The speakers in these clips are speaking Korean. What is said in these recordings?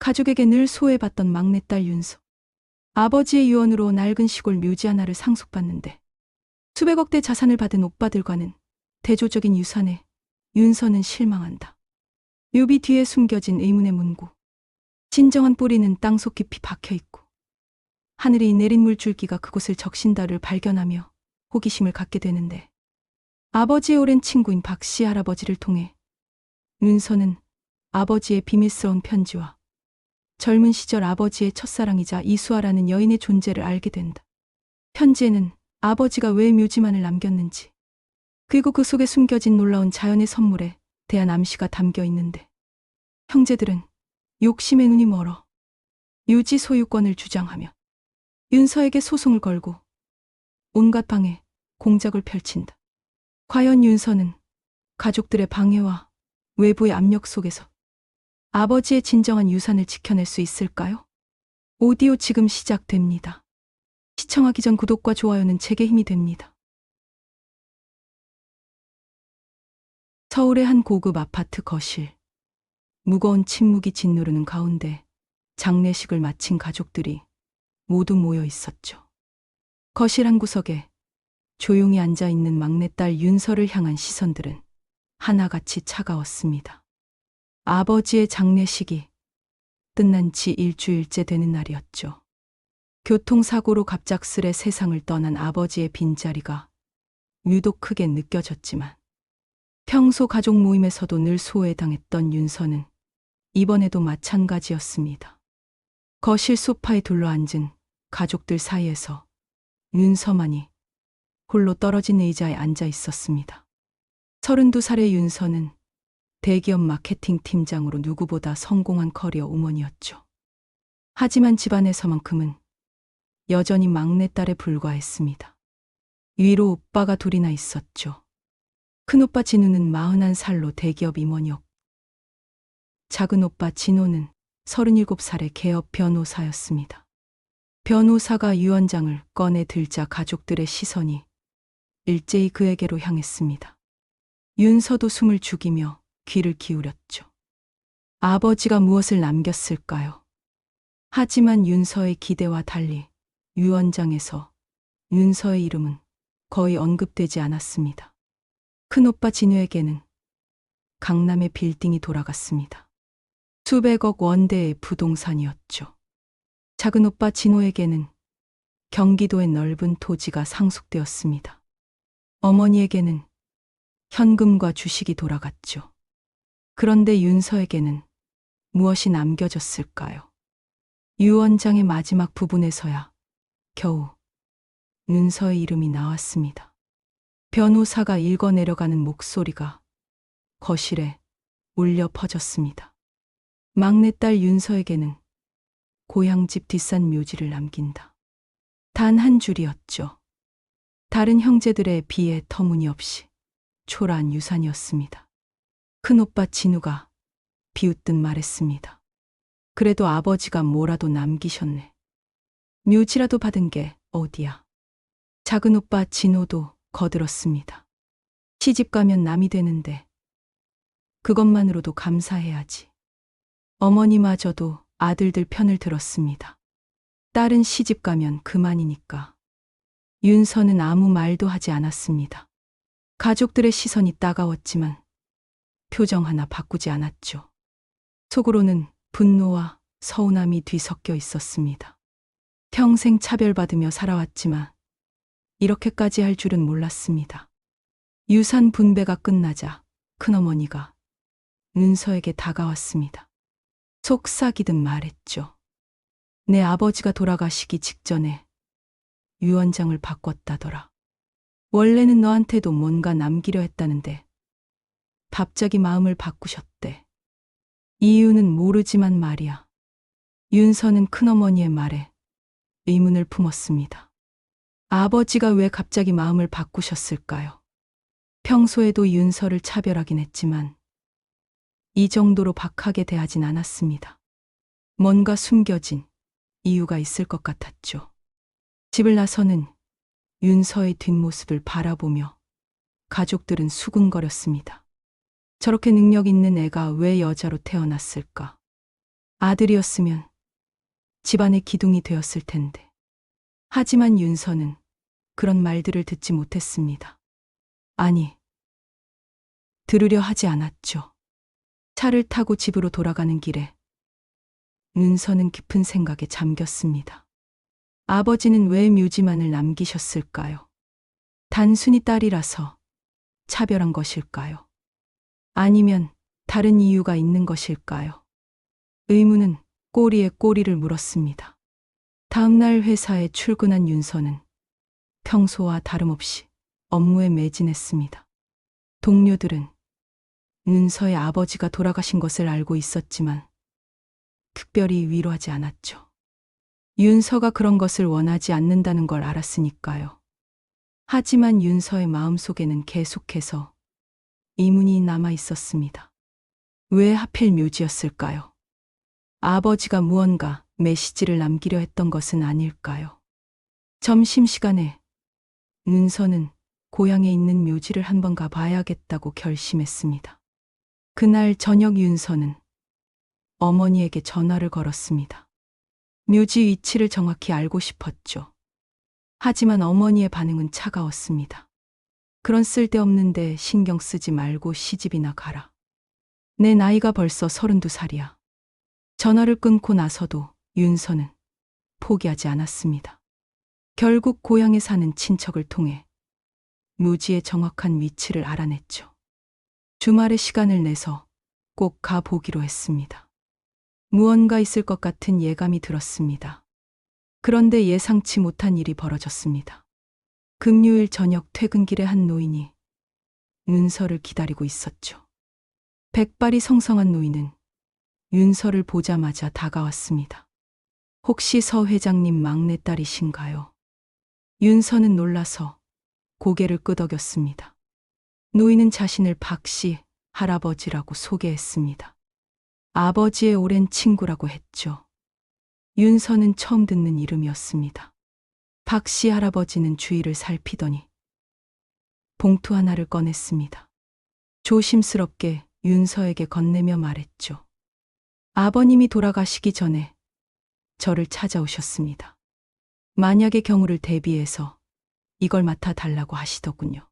가족에게 늘 소외받던 막내딸 윤서. 아버지의 유언으로 낡은 시골 묘지 하나를 상속받는데 수백억대 자산을 받은 오빠들과는 대조적인 유산에 윤서는 실망한다. 묘비 뒤에 숨겨진 의문의 문구. 진정한 뿌리는 땅속 깊이 박혀있고 하늘이 내린 물줄기가 그곳을 적신다를 발견하며 호기심을 갖게 되는데 아버지의 오랜 친구인 박씨 할아버지를 통해 윤서는 아버지의 비밀스러운 편지와 젊은 시절 아버지의 첫사랑이자 이수아라는 여인의 존재를 알게 된다. 편지에는 아버지가 왜 묘지만을 남겼는지 그리고 그 속에 숨겨진 놀라운 자연의 선물에 대한 암시가 담겨 있는데 형제들은 욕심의 눈이 멀어 묘지 소유권을 주장하며 윤서에게 소송을 걸고 온갖 방해, 공작을 펼친다. 과연 윤서는 가족들의 방해와 외부의 압력 속에서 아버지의 진정한 유산을 지켜낼 수 있을까요? 오디오 지금 시작됩니다. 시청하기 전 구독과 좋아요는 제게 힘이 됩니다. 서울의 한 고급 아파트 거실. 무거운 침묵이 짓누르는 가운데 장례식을 마친 가족들이 모두 모여 있었죠. 거실 한 구석에 조용히 앉아있는 막내딸 윤서를 향한 시선들은 하나같이 차가웠습니다. 아버지의 장례식이 끝난 지 일주일째 되는 날이었죠. 교통사고로 갑작스레 세상을 떠난 아버지의 빈자리가 유독 크게 느껴졌지만 평소 가족 모임에서도 늘 소외당했던 윤서는 이번에도 마찬가지였습니다. 거실 소파에 둘러앉은 가족들 사이에서 윤서만이 홀로 떨어진 의자에 앉아 있었습니다. 32살의 윤서는 대기업 마케팅 팀장으로 누구보다 성공한 커리어 우먼이었죠. 하지만 집안에서만큼은 여전히 막내딸에 불과했습니다. 위로 오빠가 둘이나 있었죠. 큰오빠 진우는 41살로 대기업 임원이었고 작은 오빠 진호는 37살의 개업 변호사였습니다. 변호사가 유언장을 꺼내 들자 가족들의 시선이 일제히 그에게로 향했습니다. 윤서도 숨을 죽이며 귀를 기울였죠. 아버지가 무엇을 남겼을까요? 하지만 윤서의 기대와 달리 유언장에서 윤서의 이름은 거의 언급되지 않았습니다. 큰오빠 진우에게는 강남의 빌딩이 돌아갔습니다. 수백억 원대의 부동산이었죠. 작은 오빠 진호에게는 경기도의 넓은 토지가 상속되었습니다. 어머니에게는 현금과 주식이 돌아갔죠. 그런데 윤서에게는 무엇이 남겨졌을까요? 유언장의 마지막 부분에서야 겨우 윤서의 이름이 나왔습니다. 변호사가 읽어내려가는 목소리가 거실에 울려 퍼졌습니다. 막내딸 윤서에게는 고향집 뒷산 묘지를 남긴다. 단 한 줄이었죠. 다른 형제들에 비해 터무니없이 초라한 유산이었습니다. 큰오빠 진우가 비웃듯 말했습니다. 그래도 아버지가 뭐라도 남기셨네. 묘지라도 받은 게 어디야. 작은 오빠 진호도 거들었습니다. 시집 가면 남이 되는데 그것만으로도 감사해야지. 어머니마저도 아들들 편을 들었습니다. 딸은 시집 가면 그만이니까. 윤서는 아무 말도 하지 않았습니다. 가족들의 시선이 따가웠지만 표정 하나 바꾸지 않았죠. 속으로는 분노와 서운함이 뒤섞여 있었습니다. 평생 차별받으며 살아왔지만 이렇게까지 할 줄은 몰랐습니다. 유산 분배가 끝나자 큰어머니가 윤서에게 다가왔습니다. 속삭이듯 말했죠. 내 아버지가 돌아가시기 직전에 유언장을 바꿨다더라. 원래는 너한테도 뭔가 남기려 했다는데 갑자기 마음을 바꾸셨대. 이유는 모르지만 말이야. 윤서는 큰어머니의 말에 의문을 품었습니다. 아버지가 왜 갑자기 마음을 바꾸셨을까요? 평소에도 윤서를 차별하긴 했지만 이 정도로 박하게 대하진 않았습니다. 뭔가 숨겨진 이유가 있을 것 같았죠. 집을 나서는 윤서의 뒷모습을 바라보며 가족들은 수군거렸습니다. 저렇게 능력 있는 애가 왜 여자로 태어났을까? 아들이었으면 집안의 기둥이 되었을 텐데. 하지만 윤서는 그런 말들을 듣지 못했습니다. 아니, 들으려 하지 않았죠. 차를 타고 집으로 돌아가는 길에 윤서는 깊은 생각에 잠겼습니다. 아버지는 왜 묘지만을 남기셨을까요? 단순히 딸이라서 차별한 것일까요? 아니면 다른 이유가 있는 것일까요? 의문은 꼬리에 꼬리를 물었습니다. 다음날 회사에 출근한 윤서는 평소와 다름없이 업무에 매진했습니다. 동료들은 윤서의 아버지가 돌아가신 것을 알고 있었지만 특별히 위로하지 않았죠. 윤서가 그런 것을 원하지 않는다는 걸 알았으니까요. 하지만 윤서의 마음속에는 계속해서 의문이 남아 있었습니다. 왜 하필 묘지였을까요? 아버지가 무언가 메시지를 남기려 했던 것은 아닐까요? 점심시간에 윤서는 고향에 있는 묘지를 한번 가봐야겠다고 결심했습니다. 그날 저녁 윤서는 어머니에게 전화를 걸었습니다. 묘지 위치를 정확히 알고 싶었죠. 하지만 어머니의 반응은 차가웠습니다. 그런 쓸데없는데 신경 쓰지 말고 시집이나 가라. 내 나이가 벌써 32살이야. 전화를 끊고 나서도 윤서는 포기하지 않았습니다. 결국 고향에 사는 친척을 통해 묘지의 정확한 위치를 알아냈죠. 주말에 시간을 내서 꼭 가보기로 했습니다. 무언가 있을 것 같은 예감이 들었습니다. 그런데 예상치 못한 일이 벌어졌습니다. 금요일 저녁 퇴근길에 한 노인이 윤서를 기다리고 있었죠. 백발이 성성한 노인은 윤서를 보자마자 다가왔습니다. 혹시 서 회장님 막내딸이신가요? 윤서는 놀라서 고개를 끄덕였습니다. 노인은 자신을 박씨 할아버지라고 소개했습니다. 아버지의 오랜 친구라고 했죠. 윤서는 처음 듣는 이름이었습니다. 박씨 할아버지는 주위를 살피더니 봉투 하나를 꺼냈습니다. 조심스럽게 윤서에게 건네며 말했죠. 아버님이 돌아가시기 전에 저를 찾아오셨습니다. 만약의 경우를 대비해서 이걸 맡아달라고 하시더군요.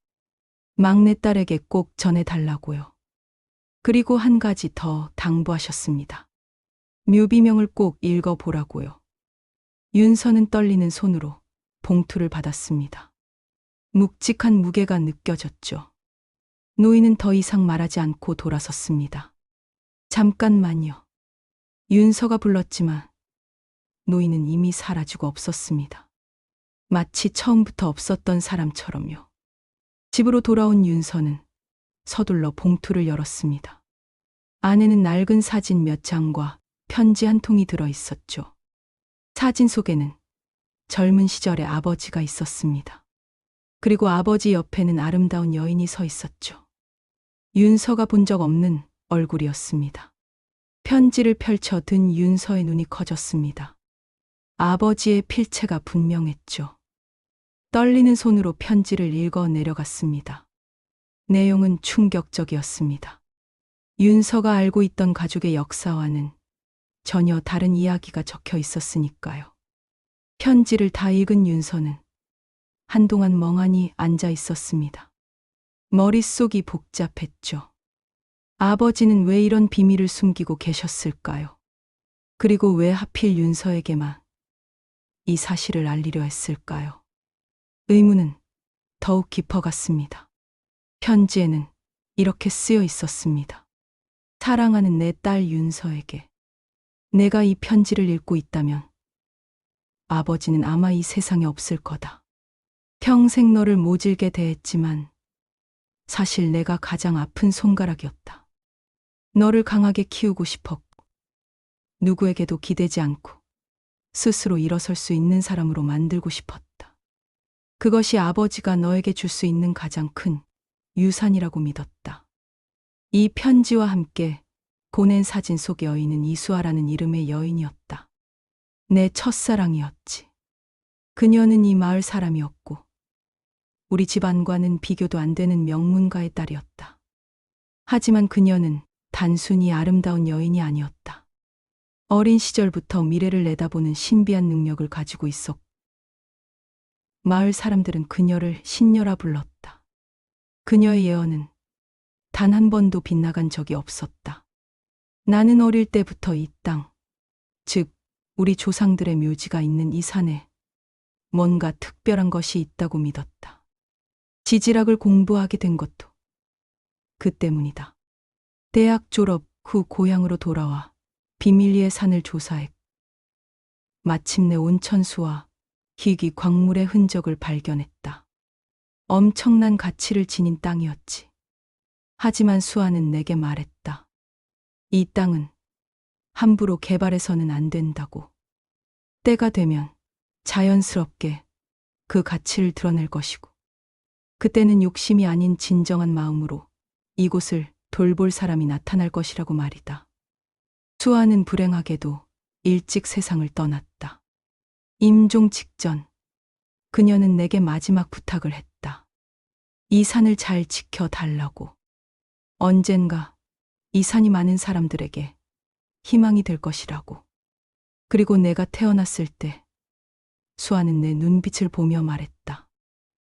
막내딸에게 꼭 전해달라고요. 그리고 한 가지 더 당부하셨습니다. 묘비명을 꼭 읽어보라고요. 윤서는 떨리는 손으로 봉투를 받았습니다. 묵직한 무게가 느껴졌죠. 노인은 더 이상 말하지 않고 돌아섰습니다. 잠깐만요. 윤서가 불렀지만 노인은 이미 사라지고 없었습니다. 마치 처음부터 없었던 사람처럼요. 집으로 돌아온 윤서는 서둘러 봉투를 열었습니다. 안에는 낡은 사진 몇 장과 편지 한 통이 들어 있었죠. 사진 속에는 젊은 시절의 아버지가 있었습니다. 그리고 아버지 옆에는 아름다운 여인이 서 있었죠. 윤서가 본 적 없는 얼굴이었습니다. 편지를 펼쳐 든 윤서의 눈이 커졌습니다. 아버지의 필체가 분명했죠. 떨리는 손으로 편지를 읽어 내려갔습니다. 내용은 충격적이었습니다. 윤서가 알고 있던 가족의 역사와는 전혀 다른 이야기가 적혀 있었으니까요. 편지를 다 읽은 윤서는 한동안 멍하니 앉아 있었습니다. 머릿속이 복잡했죠. 아버지는 왜 이런 비밀을 숨기고 계셨을까요? 그리고 왜 하필 윤서에게만 이 사실을 알리려 했을까요? 의문은 더욱 깊어갔습니다. 편지에는 이렇게 쓰여 있었습니다. 사랑하는 내 딸 윤서에게. 내가 이 편지를 읽고 있다면 아버지는 아마 이 세상에 없을 거다. 평생 너를 모질게 대했지만 사실 내가 가장 아픈 손가락이었다. 너를 강하게 키우고 싶었고 누구에게도 기대지 않고 스스로 일어설 수 있는 사람으로 만들고 싶었다. 그것이 아버지가 너에게 줄 수 있는 가장 큰 유산이라고 믿었다. 이 편지와 함께 보낸 사진 속 여인은 이수아라는 이름의 여인이었다. 내 첫사랑이었지. 그녀는 이 마을 사람이었고 우리 집안과는 비교도 안 되는 명문가의 딸이었다. 하지만 그녀는 단순히 아름다운 여인이 아니었다. 어린 시절부터 미래를 내다보는 신비한 능력을 가지고 있었고, 마을 사람들은 그녀를 신녀라 불렀다. 그녀의 예언은 단 한 번도 빗나간 적이 없었다. 나는 어릴 때부터 이 땅, 즉, 우리 조상들의 묘지가 있는 이 산에 뭔가 특별한 것이 있다고 믿었다. 지질학을 공부하게 된 것도 그 때문이다. 대학 졸업 후 고향으로 돌아와 비밀리에 산을 조사했고, 마침내 온천수와 희귀 광물의 흔적을 발견했다. 엄청난 가치를 지닌 땅이었지. 하지만 수아는 내게 말했다. 이 땅은 함부로 개발해서는 안 된다고. 때가 되면 자연스럽게 그 가치를 드러낼 것이고, 그때는 욕심이 아닌 진정한 마음으로 이곳을 돌볼 사람이 나타날 것이라고 말이다. 수아는 불행하게도 일찍 세상을 떠났다. 임종 직전 그녀는 내게 마지막 부탁을 했다. 이 산을 잘 지켜달라고. 언젠가 이 산이 많은 사람들에게 희망이 될 것이라고. 그리고 내가 태어났을 때 수아는 내 눈빛을 보며 말했다.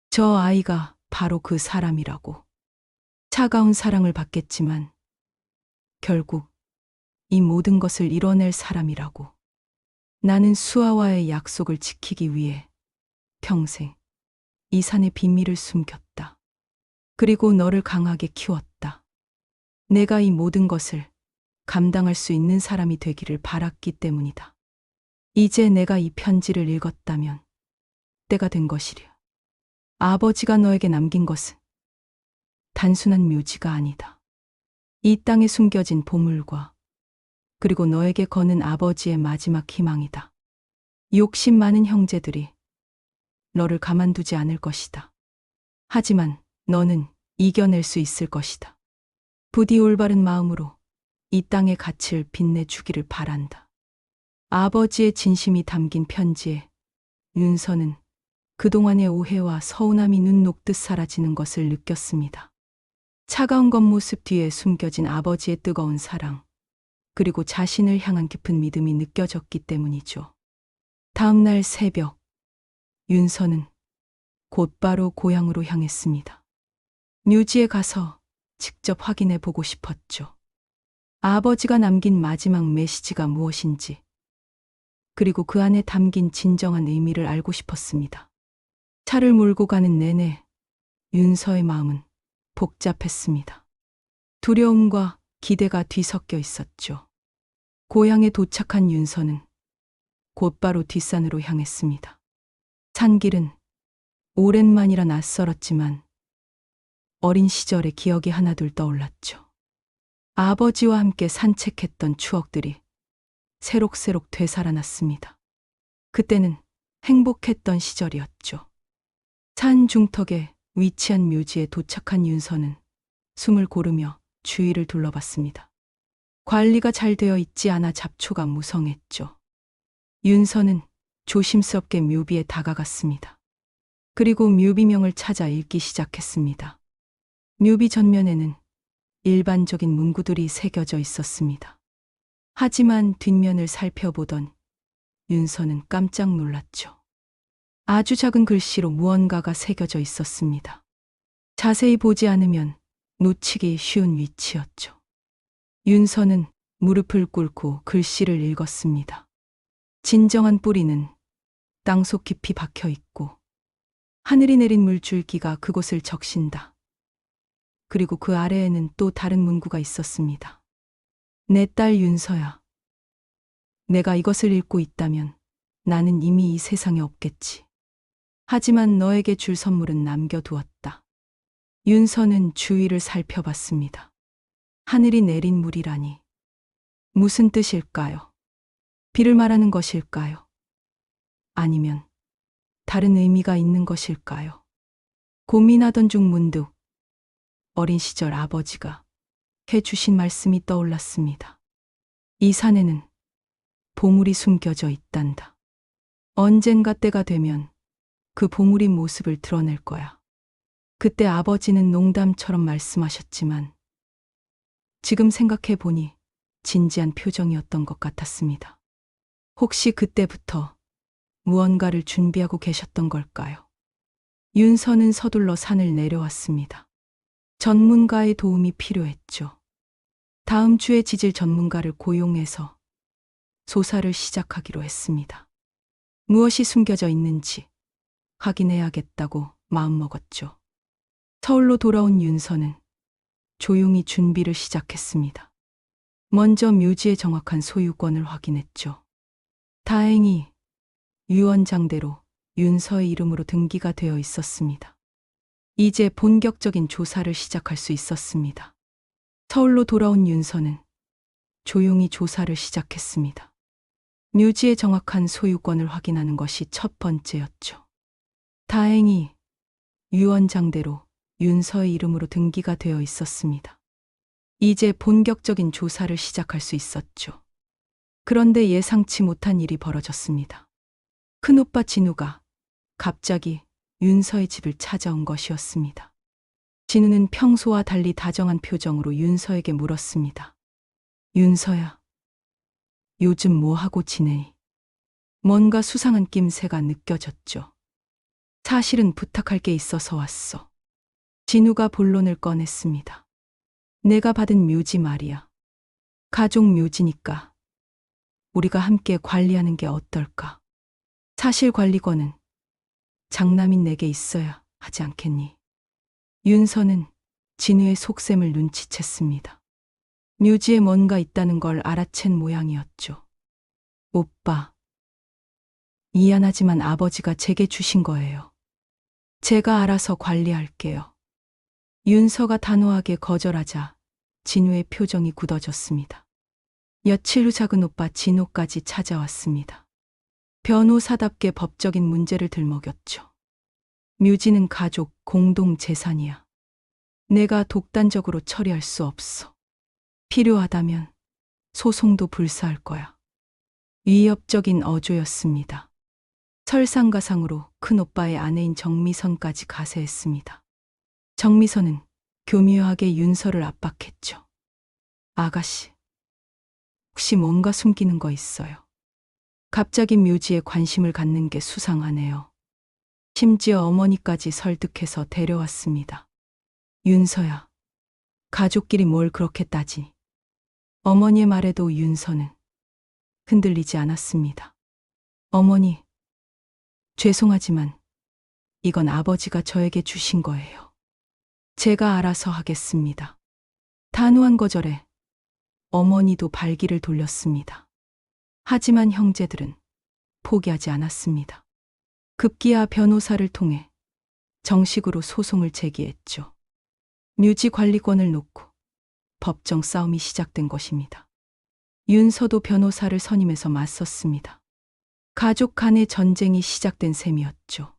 저 아이가 바로 그 사람이라고. 차가운 사랑을 받겠지만 결국 이 모든 것을 이뤄낼 사람이라고. 나는 수아와의 약속을 지키기 위해 평생 이 산의 비밀을 숨겼다. 그리고 너를 강하게 키웠다. 내가 이 모든 것을 감당할 수 있는 사람이 되기를 바랐기 때문이다. 이제 내가 이 편지를 읽었다면 때가 된 것이랴. 아버지가 너에게 남긴 것은 단순한 묘지가 아니다. 이 땅에 숨겨진 보물과 그리고 너에게 거는 아버지의 마지막 희망이다. 욕심 많은 형제들이 너를 가만두지 않을 것이다. 하지만 너는 이겨낼 수 있을 것이다. 부디 올바른 마음으로 이 땅의 가치를 빛내주기를 바란다. 아버지의 진심이 담긴 편지에 윤서는 그동안의 오해와 서운함이 눈 녹듯 사라지는 것을 느꼈습니다. 차가운 겉모습 뒤에 숨겨진 아버지의 뜨거운 사랑, 그리고 자신을 향한 깊은 믿음이 느껴졌기 때문이죠. 다음 날 새벽, 윤서는 곧바로 고향으로 향했습니다. 묘지에 가서 직접 확인해 보고 싶었죠. 아버지가 남긴 마지막 메시지가 무엇인지, 그리고 그 안에 담긴 진정한 의미를 알고 싶었습니다. 차를 몰고 가는 내내 윤서의 마음은 복잡했습니다. 두려움과 기대가 뒤섞여 있었죠. 고향에 도착한 윤서는 곧바로 뒷산으로 향했습니다. 산길은 오랜만이라 낯설었지만 어린 시절의 기억이 하나둘 떠올랐죠. 아버지와 함께 산책했던 추억들이 새록새록 되살아났습니다. 그때는 행복했던 시절이었죠. 산 중턱에 위치한 묘지에 도착한 윤서는 숨을 고르며 주위를 둘러봤습니다. 관리가 잘 되어 있지 않아 잡초가 무성했죠. 윤서는 조심스럽게 묘비에 다가갔습니다. 그리고 묘비명을 찾아 읽기 시작했습니다. 묘비 전면에는 일반적인 문구들이 새겨져 있었습니다. 하지만 뒷면을 살펴보던 윤서는 깜짝 놀랐죠. 아주 작은 글씨로 무언가가 새겨져 있었습니다. 자세히 보지 않으면 놓치기 쉬운 위치였죠. 윤서는 무릎을 꿇고 글씨를 읽었습니다. 진정한 뿌리는 땅속 깊이 박혀 있고 하늘이 내린 물줄기가 그곳을 적신다. 그리고 그 아래에는 또 다른 문구가 있었습니다. 내 딸 윤서야. 내가 이것을 읽고 있다면 나는 이미 이 세상에 없겠지. 하지만 너에게 줄 선물은 남겨두었다. 윤서는 주위를 살펴봤습니다. 하늘이 내린 물이라니 무슨 뜻일까요? 비를 말하는 것일까요? 아니면 다른 의미가 있는 것일까요? 고민하던 중 문득 어린 시절 아버지가 해주신 말씀이 떠올랐습니다. 이 산에는 보물이 숨겨져 있단다. 언젠가 때가 되면 그 보물이 모습을 드러낼 거야. 그때 아버지는 농담처럼 말씀하셨지만 지금 생각해 보니 진지한 표정이었던 것 같았습니다. 혹시 그때부터 무언가를 준비하고 계셨던 걸까요? 윤서는 서둘러 산을 내려왔습니다. 전문가의 도움이 필요했죠. 다음 주에 지질 전문가를 고용해서 조사를 시작하기로 했습니다. 무엇이 숨겨져 있는지 확인해야겠다고 마음먹었죠. 서울로 돌아온 윤서는 조용히 준비를 시작했습니다. 먼저 묘지의 정확한 소유권을 확인했죠. 다행히 유언장대로 윤서의 이름으로 등기가 되어 있었습니다. 이제 본격적인 조사를 시작할 수 있었습니다. 서울로 돌아온 윤서는 조용히 조사를 시작했습니다. 묘지의 정확한 소유권을 확인하는 것이 첫 번째였죠. 다행히 유언장대로 윤서의 이름으로 등기가 되어 있었습니다. 이제 본격적인 조사를 시작할 수 있었죠. 그런데 예상치 못한 일이 벌어졌습니다. 큰오빠 진우가 갑자기 윤서의 집을 찾아온 것이었습니다. 진우는 평소와 달리 다정한 표정으로 윤서에게 물었습니다. 윤서야, 요즘 뭐 하고 지내? 뭔가 수상한 낌새가 느껴졌죠. 사실은 부탁할 게 있어서 왔어. 진우가 본론을 꺼냈습니다. 내가 받은 묘지 말이야. 가족 묘지니까 우리가 함께 관리하는 게 어떨까? 사실 관리권은 장남인 내게 있어야 하지 않겠니? 윤서는 진우의 속셈을 눈치챘습니다. 묘지에 뭔가 있다는 걸 알아챈 모양이었죠. 오빠, 미안하지만 아버지가 제게 주신 거예요. 제가 알아서 관리할게요. 윤서가 단호하게 거절하자 진우의 표정이 굳어졌습니다. 며칠 후 작은 오빠 진우까지 찾아왔습니다. 변호사답게 법적인 문제를 들먹였죠. 묘지는 가족 공동 재산이야. 내가 독단적으로 처리할 수 없어. 필요하다면 소송도 불사할 거야. 위협적인 어조였습니다. 설상가상으로 큰오빠의 아내인 정미선까지 가세했습니다. 정미선은 교묘하게 윤서를 압박했죠. 아가씨, 혹시 뭔가 숨기는 거 있어요? 갑자기 묘지에 관심을 갖는 게 수상하네요. 심지어 어머니까지 설득해서 데려왔습니다. 윤서야, 가족끼리 뭘 그렇게 따지니? 어머니의 말에도 윤서는 흔들리지 않았습니다. 어머니, 죄송하지만 이건 아버지가 저에게 주신 거예요. 제가 알아서 하겠습니다. 단호한 거절에 어머니도 발길을 돌렸습니다. 하지만 형제들은 포기하지 않았습니다. 급기야 변호사를 통해 정식으로 소송을 제기했죠. 묘지 관리권을 놓고 법정 싸움이 시작된 것입니다. 윤서도 변호사를 선임해서 맞섰습니다. 가족 간의 전쟁이 시작된 셈이었죠.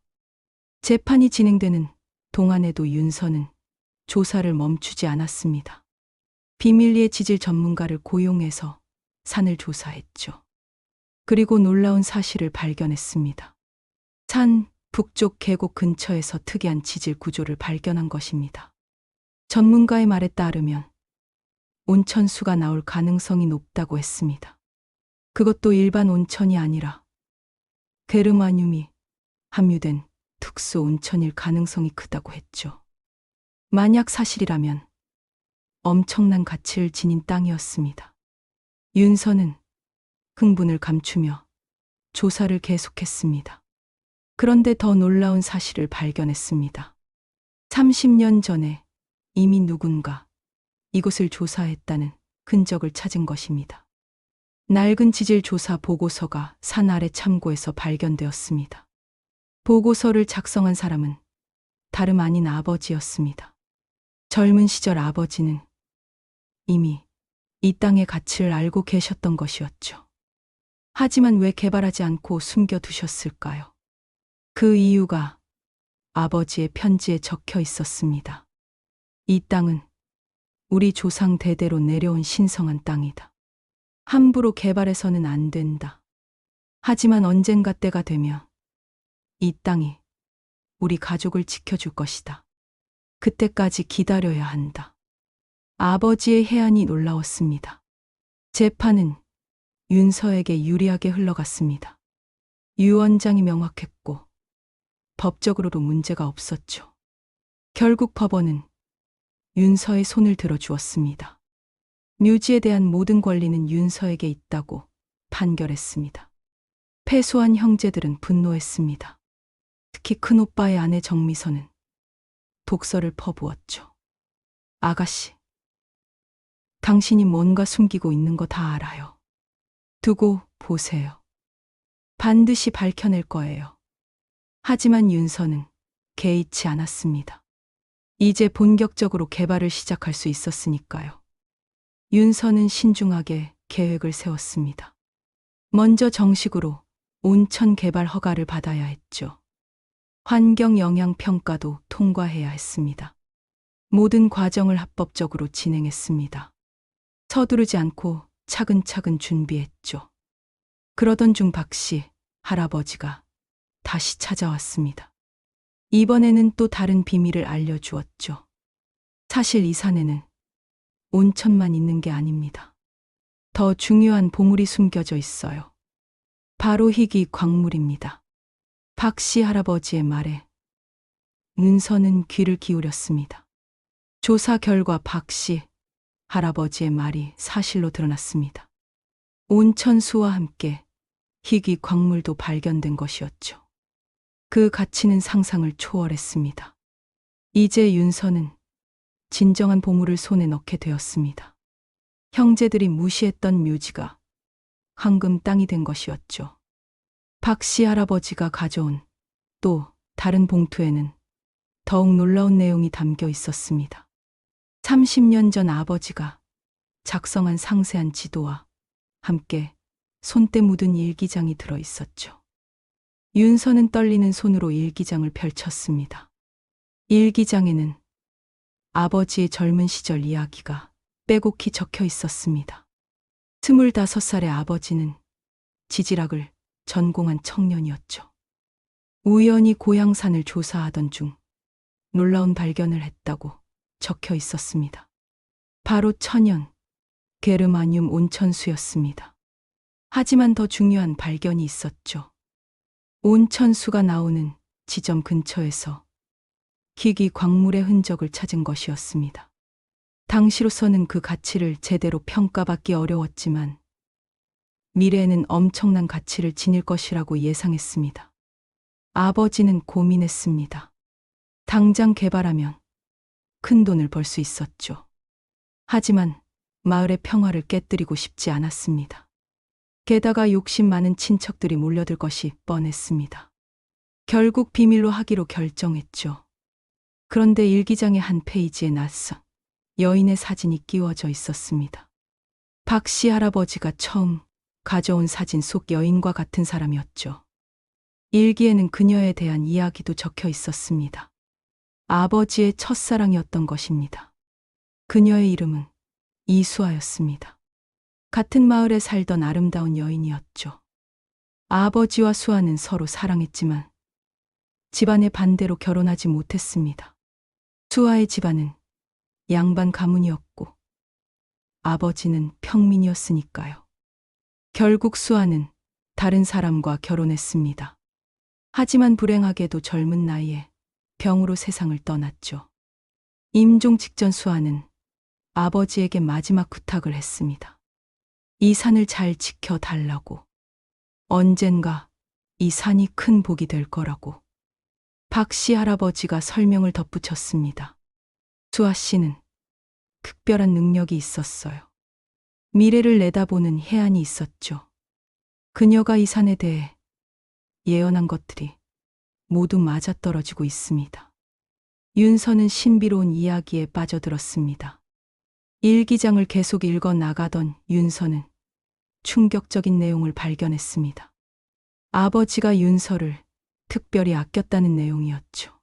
재판이 진행되는 동안에도 윤서는 조사를 멈추지 않았습니다. 비밀리에 지질 전문가를 고용해서 산을 조사했죠. 그리고 놀라운 사실을 발견했습니다. 산 북쪽 계곡 근처에서 특이한 지질 구조를 발견한 것입니다. 전문가의 말에 따르면 온천수가 나올 가능성이 높다고 했습니다. 그것도 일반 온천이 아니라 게르마늄이 함유된 특수 온천일 가능성이 크다고 했죠. 만약 사실이라면 엄청난 가치를 지닌 땅이었습니다. 윤서는 흥분을 감추며 조사를 계속했습니다. 그런데 더 놀라운 사실을 발견했습니다. 30년 전에 이미 누군가 이곳을 조사했다는 흔적을 찾은 것입니다. 낡은 지질 조사 보고서가 산 아래 참고에서 발견되었습니다. 보고서를 작성한 사람은 다름 아닌 아버지였습니다. 젊은 시절 아버지는 이미 이 땅의 가치를 알고 계셨던 것이었죠. 하지만 왜 개발하지 않고 숨겨두셨을까요? 그 이유가 아버지의 편지에 적혀 있었습니다. 이 땅은 우리 조상 대대로 내려온 신성한 땅이다. 함부로 개발해서는 안 된다. 하지만 언젠가 때가 되면 이 땅이 우리 가족을 지켜줄 것이다. 그때까지 기다려야 한다. 아버지의 해안이 놀라웠습니다. 재판은 윤서에게 유리하게 흘러갔습니다. 유 원장이 명확했고 법적으로도 문제가 없었죠. 결국 법원은 윤서의 손을 들어주었습니다. 묘지에 대한 모든 권리는 윤서에게 있다고 판결했습니다. 패소한 형제들은 분노했습니다. 특히 큰오빠의 아내 정미선은 독설을 퍼부었죠. 아가씨, 당신이 뭔가 숨기고 있는 거 다 알아요. 두고 보세요. 반드시 밝혀낼 거예요. 하지만 윤서는 개의치 않았습니다. 이제 본격적으로 개발을 시작할 수 있었으니까요. 윤서는 신중하게 계획을 세웠습니다. 먼저 정식으로 온천 개발 허가를 받아야 했죠. 환경 영향 평가도 통과해야 했습니다. 모든 과정을 합법적으로 진행했습니다. 서두르지 않고 차근차근 준비했죠. 그러던 중 박씨 할아버지가 다시 찾아왔습니다. 이번에는 또 다른 비밀을 알려주었죠. 사실 이 산에는 온천만 있는 게 아닙니다. 더 중요한 보물이 숨겨져 있어요. 바로 희귀 광물입니다. 박씨 할아버지의 말에 윤서는 귀를 기울였습니다. 조사 결과 박씨 할아버지의 말이 사실로 드러났습니다. 온천수와 함께 희귀 광물도 발견된 것이었죠. 그 가치는 상상을 초월했습니다. 이제 윤서는 진정한 보물을 손에 넣게 되었습니다. 형제들이 무시했던 묘지가 황금 땅이 된 것이었죠. 박씨 할아버지가 가져온 또 다른 봉투에는 더욱 놀라운 내용이 담겨 있었습니다. 30년 전 아버지가 작성한 상세한 지도와 함께 손때 묻은 일기장이 들어 있었죠. 윤서는 떨리는 손으로 일기장을 펼쳤습니다. 일기장에는 아버지의 젊은 시절 이야기가 빼곡히 적혀 있었습니다. 25살의 아버지는 지질학을 전공한 청년이었죠. 우연히 고향산을 조사하던 중 놀라운 발견을 했다고 적혀 있었습니다. 바로 천연 게르마늄 온천수였습니다. 하지만 더 중요한 발견이 있었죠. 온천수가 나오는 지점 근처에서 희귀 광물의 흔적을 찾은 것이었습니다. 당시로서는 그 가치를 제대로 평가받기 어려웠지만 미래에는 엄청난 가치를 지닐 것이라고 예상했습니다. 아버지는 고민했습니다. 당장 개발하면 큰 돈을 벌 수 있었죠. 하지만 마을의 평화를 깨뜨리고 싶지 않았습니다. 게다가 욕심 많은 친척들이 몰려들 것이 뻔했습니다. 결국 비밀로 하기로 결정했죠. 그런데 일기장의 한 페이지에 낯선 여인의 사진이 끼워져 있었습니다. 박씨 할아버지가 처음 가져온 사진 속 여인과 같은 사람이었죠. 일기에는 그녀에 대한 이야기도 적혀 있었습니다. 아버지의 첫사랑이었던 것입니다. 그녀의 이름은 이수아였습니다. 같은 마을에 살던 아름다운 여인이었죠. 아버지와 수아는 서로 사랑했지만 집안의 반대로 결혼하지 못했습니다. 수아의 집안은 양반 가문이었고 아버지는 평민이었으니까요. 결국 수아는 다른 사람과 결혼했습니다. 하지만 불행하게도 젊은 나이에 병으로 세상을 떠났죠. 임종 직전 수아는 아버지에게 마지막 부탁을 했습니다. 이 산을 잘 지켜달라고. 언젠가 이 산이 큰 복이 될 거라고. 박씨 할아버지가 설명을 덧붙였습니다. 수아 씨는 특별한 능력이 있었어요. 미래를 내다보는 해안이 있었죠. 그녀가 이 산에 대해 예언한 것들이 모두 맞아떨어지고 있습니다. 윤서는 신비로운 이야기에 빠져들었습니다. 일기장을 계속 읽어 나가던 윤서는 충격적인 내용을 발견했습니다. 아버지가 윤서를 특별히 아꼈다는 내용이었죠.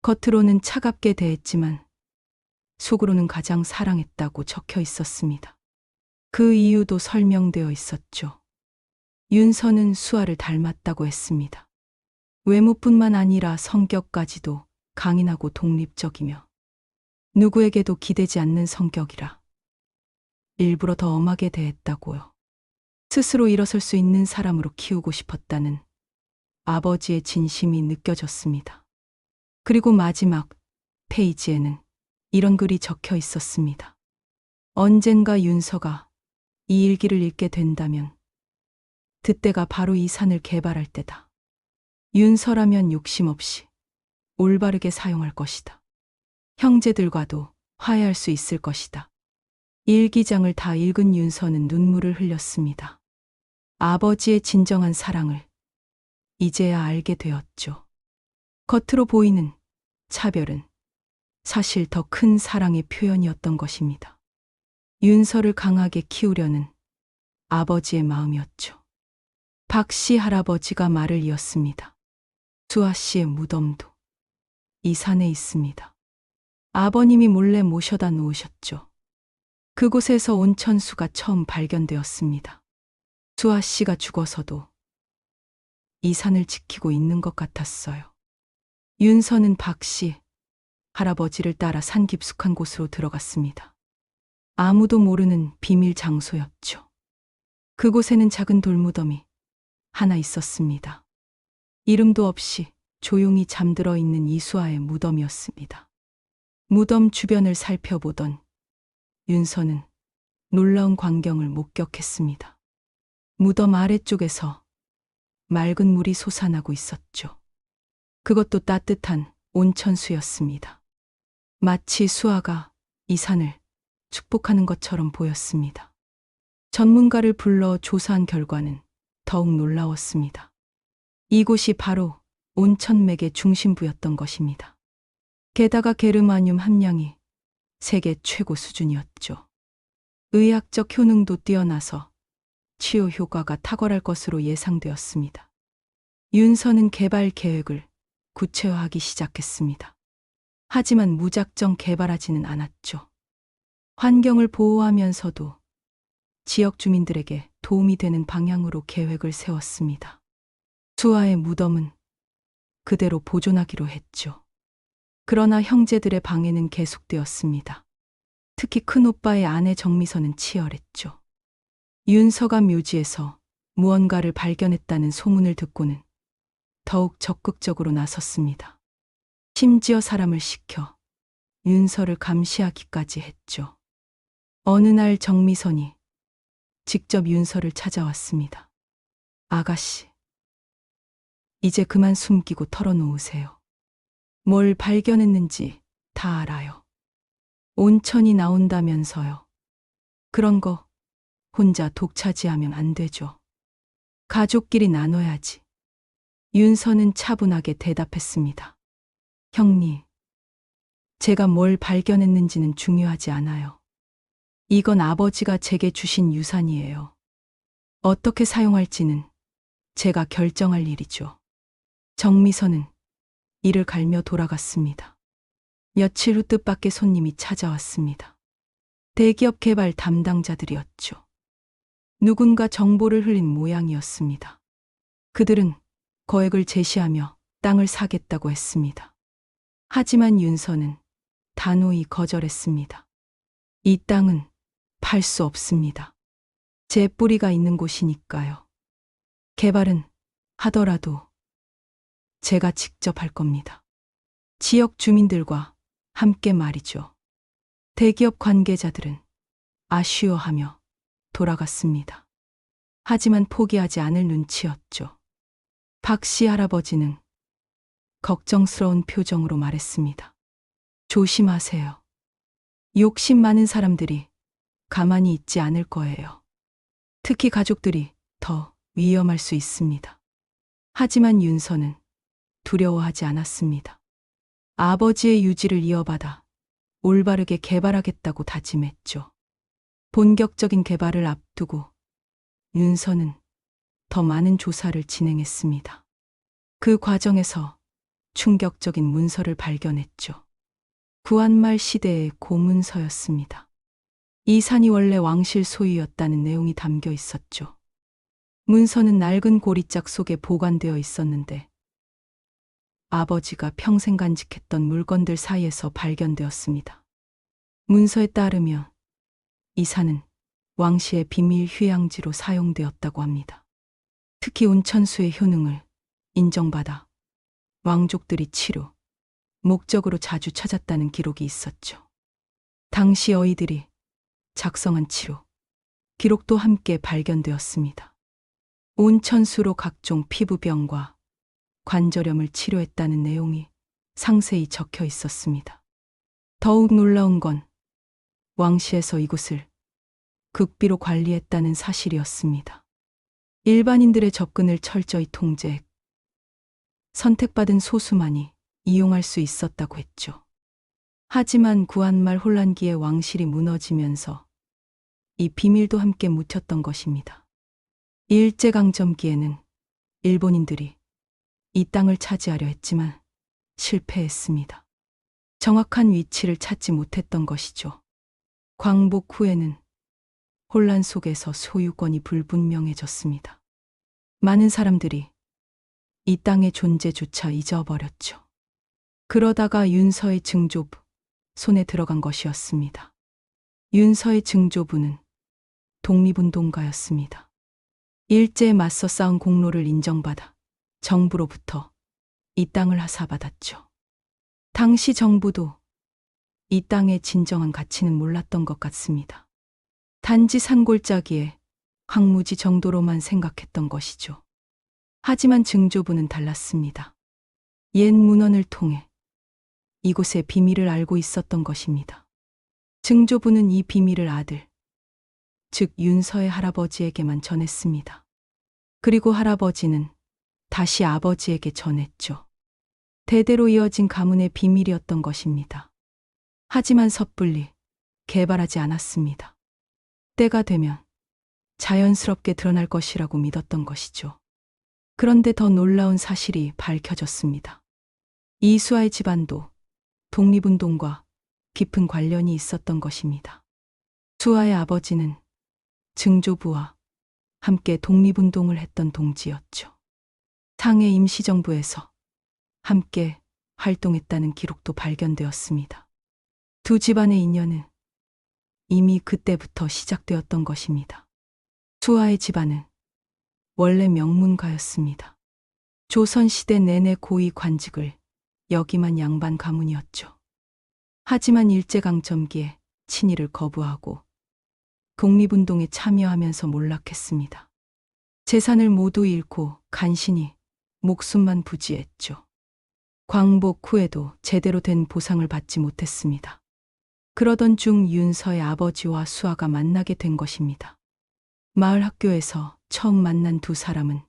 겉으로는 차갑게 대했지만 속으로는 가장 사랑했다고 적혀 있었습니다. 그 이유도 설명되어 있었죠. 윤서는 수아를 닮았다고 했습니다. 외모뿐만 아니라 성격까지도 강인하고 독립적이며 누구에게도 기대지 않는 성격이라 일부러 더 엄하게 대했다고요. 스스로 일어설 수 있는 사람으로 키우고 싶었다는 아버지의 진심이 느껴졌습니다. 그리고 마지막 페이지에는 이런 글이 적혀 있었습니다. 언젠가 윤서가 이 일기를 읽게 된다면 그때가 바로 이 산을 개발할 때다. 윤서라면 욕심 없이 올바르게 사용할 것이다. 형제들과도 화해할 수 있을 것이다. 일기장을 다 읽은 윤서는 눈물을 흘렸습니다. 아버지의 진정한 사랑을 이제야 알게 되었죠. 겉으로 보이는 차별은 사실 더 큰 사랑의 표현이었던 것입니다. 윤서를 강하게 키우려는 아버지의 마음이었죠. 박씨 할아버지가 말을 이었습니다. 수아 씨의 무덤도 이 산에 있습니다. 아버님이 몰래 모셔다 놓으셨죠. 그곳에서 온천수가 처음 발견되었습니다. 수아 씨가 죽어서도 이 산을 지키고 있는 것 같았어요. 윤서는 박씨 할아버지를 따라 산 깊숙한 곳으로 들어갔습니다. 아무도 모르는 비밀 장소였죠. 그곳에는 작은 돌무덤이 하나 있었습니다. 이름도 없이 조용히 잠들어 있는 이수아의 무덤이었습니다. 무덤 주변을 살펴보던 윤서는 놀라운 광경을 목격했습니다. 무덤 아래쪽에서 맑은 물이 솟아나고 있었죠. 그것도 따뜻한 온천수였습니다. 마치 수아가 이 산을 축복하는 것처럼 보였습니다. 전문가를 불러 조사한 결과는 더욱 놀라웠습니다. 이곳이 바로 온천맥의 중심부였던 것입니다. 게다가 게르마늄 함량이 세계 최고 수준이었죠. 의학적 효능도 뛰어나서 치유 효과가 탁월할 것으로 예상되었습니다. 윤서는 개발 계획을 구체화하기 시작했습니다. 하지만 무작정 개발하지는 않았죠. 환경을 보호하면서도 지역 주민들에게 도움이 되는 방향으로 계획을 세웠습니다. 수아의 무덤은 그대로 보존하기로 했죠. 그러나 형제들의 방해는 계속되었습니다. 특히 큰오빠의 아내 정미선은 치열했죠. 윤서가 묘지에서 무언가를 발견했다는 소문을 듣고는 더욱 적극적으로 나섰습니다. 심지어 사람을 시켜 윤서를 감시하기까지 했죠. 어느 날 정미선이 직접 윤서를 찾아왔습니다. 아가씨, 이제 그만 숨기고 털어놓으세요. 뭘 발견했는지 다 알아요. 온천이 나온다면서요. 그런 거 혼자 독차지하면 안 되죠. 가족끼리 나눠야지. 윤서는 차분하게 대답했습니다. 형님, 제가 뭘 발견했는지는 중요하지 않아요. 이건 아버지가 제게 주신 유산이에요. 어떻게 사용할지는 제가 결정할 일이죠. 정미선은 이를 갈며 돌아갔습니다. 며칠 후 뜻밖의 손님이 찾아왔습니다. 대기업 개발 담당자들이었죠. 누군가 정보를 흘린 모양이었습니다. 그들은 거액을 제시하며 땅을 사겠다고 했습니다. 하지만 윤서는 단호히 거절했습니다. 이 땅은 팔 수 없습니다. 제 뿌리가 있는 곳이니까요. 개발은 하더라도 제가 직접 할 겁니다. 지역 주민들과 함께 말이죠. 대기업 관계자들은 아쉬워하며 돌아갔습니다. 하지만 포기하지 않을 눈치였죠. 박씨 할아버지는 걱정스러운 표정으로 말했습니다. 조심하세요. 욕심 많은 사람들이 가만히 있지 않을 거예요. 특히 가족들이 더 위험할 수 있습니다. 하지만 윤서는 두려워하지 않았습니다. 아버지의 유지를 이어받아 올바르게 개발하겠다고 다짐했죠. 본격적인 개발을 앞두고 윤서는 더 많은 조사를 진행했습니다. 그 과정에서 충격적인 문서를 발견했죠. 구한말 시대의 고문서였습니다. 이 산이 원래 왕실 소유였다는 내용이 담겨 있었죠. 문서는 낡은 고리짝 속에 보관되어 있었는데 아버지가 평생 간직했던 물건들 사이에서 발견되었습니다. 문서에 따르면 이 산은 왕씨의 비밀 휴양지로 사용되었다고 합니다. 특히 온천수의 효능을 인정받아 왕족들이 치료, 목적으로 자주 찾았다는 기록이 있었죠. 당시 어이들이 작성한 치료, 기록도 함께 발견되었습니다. 온천수로 각종 피부병과 관절염을 치료했다는 내용이 상세히 적혀 있었습니다. 더욱 놀라운 건 왕실에서 이곳을 극비로 관리했다는 사실이었습니다. 일반인들의 접근을 철저히 통제해 선택받은 소수만이 이용할 수 있었다고 했죠. 하지만 구한말 혼란기에 왕실이 무너지면서 이 비밀도 함께 묻혔던 것입니다. 일제강점기에는 일본인들이 이 땅을 차지하려 했지만 실패했습니다. 정확한 위치를 찾지 못했던 것이죠. 광복 후에는 혼란 속에서 소유권이 불분명해졌습니다. 많은 사람들이 이 땅의 존재조차 잊어버렸죠. 그러다가 윤서의 증조부 손에 들어간 것이었습니다. 윤서의 증조부는 독립운동가였습니다. 일제에 맞서 싸운 공로를 인정받아 정부로부터 이 땅을 하사받았죠. 당시 정부도 이 땅의 진정한 가치는 몰랐던 것 같습니다. 단지 산골짜기에 황무지 정도로만 생각했던 것이죠. 하지만 증조부는 달랐습니다. 옛 문헌을 통해 이곳의 비밀을 알고 있었던 것입니다. 증조부는 이 비밀을 아들, 즉 윤서의 할아버지에게만 전했습니다. 그리고 할아버지는 다시 아버지에게 전했죠. 대대로 이어진 가문의 비밀이었던 것입니다. 하지만 섣불리 개발하지 않았습니다. 때가 되면 자연스럽게 드러날 것이라고 믿었던 것이죠. 그런데 더 놀라운 사실이 밝혀졌습니다. 이수아의 집안도 독립운동과 깊은 관련이 있었던 것입니다. 수아의 아버지는 증조부와 함께 독립운동을 했던 동지였죠. 상해 임시정부에서 함께 활동했다는 기록도 발견되었습니다. 두 집안의 인연은 이미 그때부터 시작되었던 것입니다. 수아의 집안은 원래 명문가였습니다. 조선시대 내내 고위 관직을 역임한 양반 가문이었죠. 하지만 일제강점기에 친일을 거부하고 독립운동에 참여하면서 몰락했습니다. 재산을 모두 잃고 간신히 목숨만 부지했죠. 광복 후에도 제대로 된 보상을 받지 못했습니다. 그러던 중 윤서의 아버지와 수아가 만나게 된 것입니다. 마을 학교에서 처음 만난 두 사람은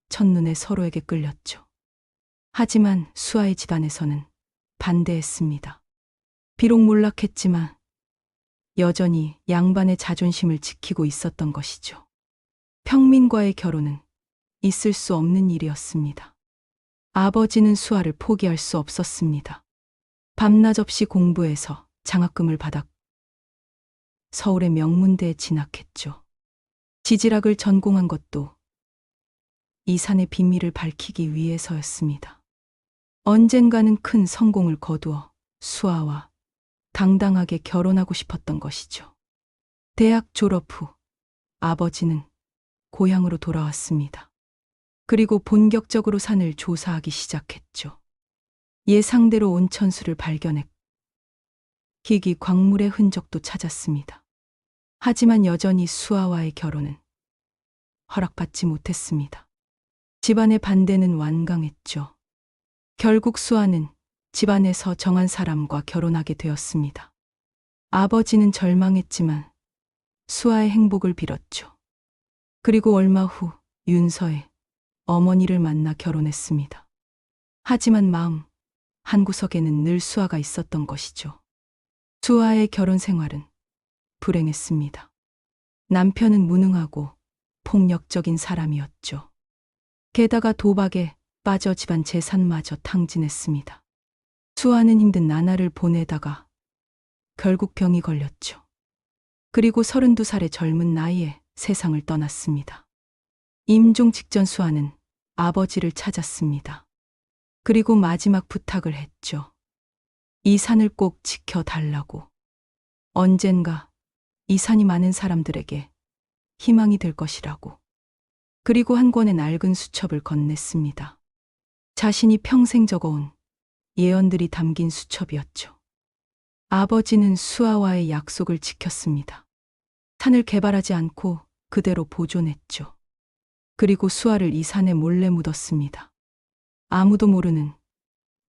첫눈에 서로에게 끌렸죠. 하지만 수아의 집안에서는 반대했습니다. 비록 몰락했지만 여전히 양반의 자존심을 지키고 있었던 것이죠. 평민과의 결혼은 있을 수 없는 일이었습니다. 아버지는 수아를 포기할 수 없었습니다. 밤낮 없이 공부해서 장학금을 받아 서울의 명문대에 진학했죠. 지질학을 전공한 것도 이산의 비밀을 밝히기 위해서였습니다. 언젠가는 큰 성공을 거두어 수아와 당당하게 결혼하고 싶었던 것이죠. 대학 졸업 후 아버지는 고향으로 돌아왔습니다. 그리고 본격적으로 산을 조사하기 시작했죠. 예상대로 온천수를 발견했고 기기 광물의 흔적도 찾았습니다. 하지만 여전히 수아와의 결혼은 허락받지 못했습니다. 집안의 반대는 완강했죠. 결국 수아는 집안에서 정한 사람과 결혼하게 되었습니다. 아버지는 절망했지만 수아의 행복을 빌었죠. 그리고 얼마 후 윤서의 어머니를 만나 결혼했습니다. 하지만 마음 한구석에는 늘 수아가 있었던 것이죠. 수아의 결혼 생활은 불행했습니다. 남편은 무능하고 폭력적인 사람이었죠. 게다가 도박에 빠져 집안 재산마저 탕진했습니다. 수아는 힘든 나날을 보내다가 결국 병이 걸렸죠. 그리고 32살의 젊은 나이에 세상을 떠났습니다. 임종 직전 수아는 아버지를 찾았습니다. 그리고 마지막 부탁을 했죠. 이 산을 꼭 지켜달라고. 언젠가 이 산이 많은 사람들에게 희망이 될 것이라고. 그리고 한 권의 낡은 수첩을 건넸습니다. 자신이 평생 적어온 예언들이 담긴 수첩이었죠. 아버지는 수아와의 약속을 지켰습니다. 산을 개발하지 않고 그대로 보존했죠. 그리고 수아를 이 산에 몰래 묻었습니다. 아무도 모르는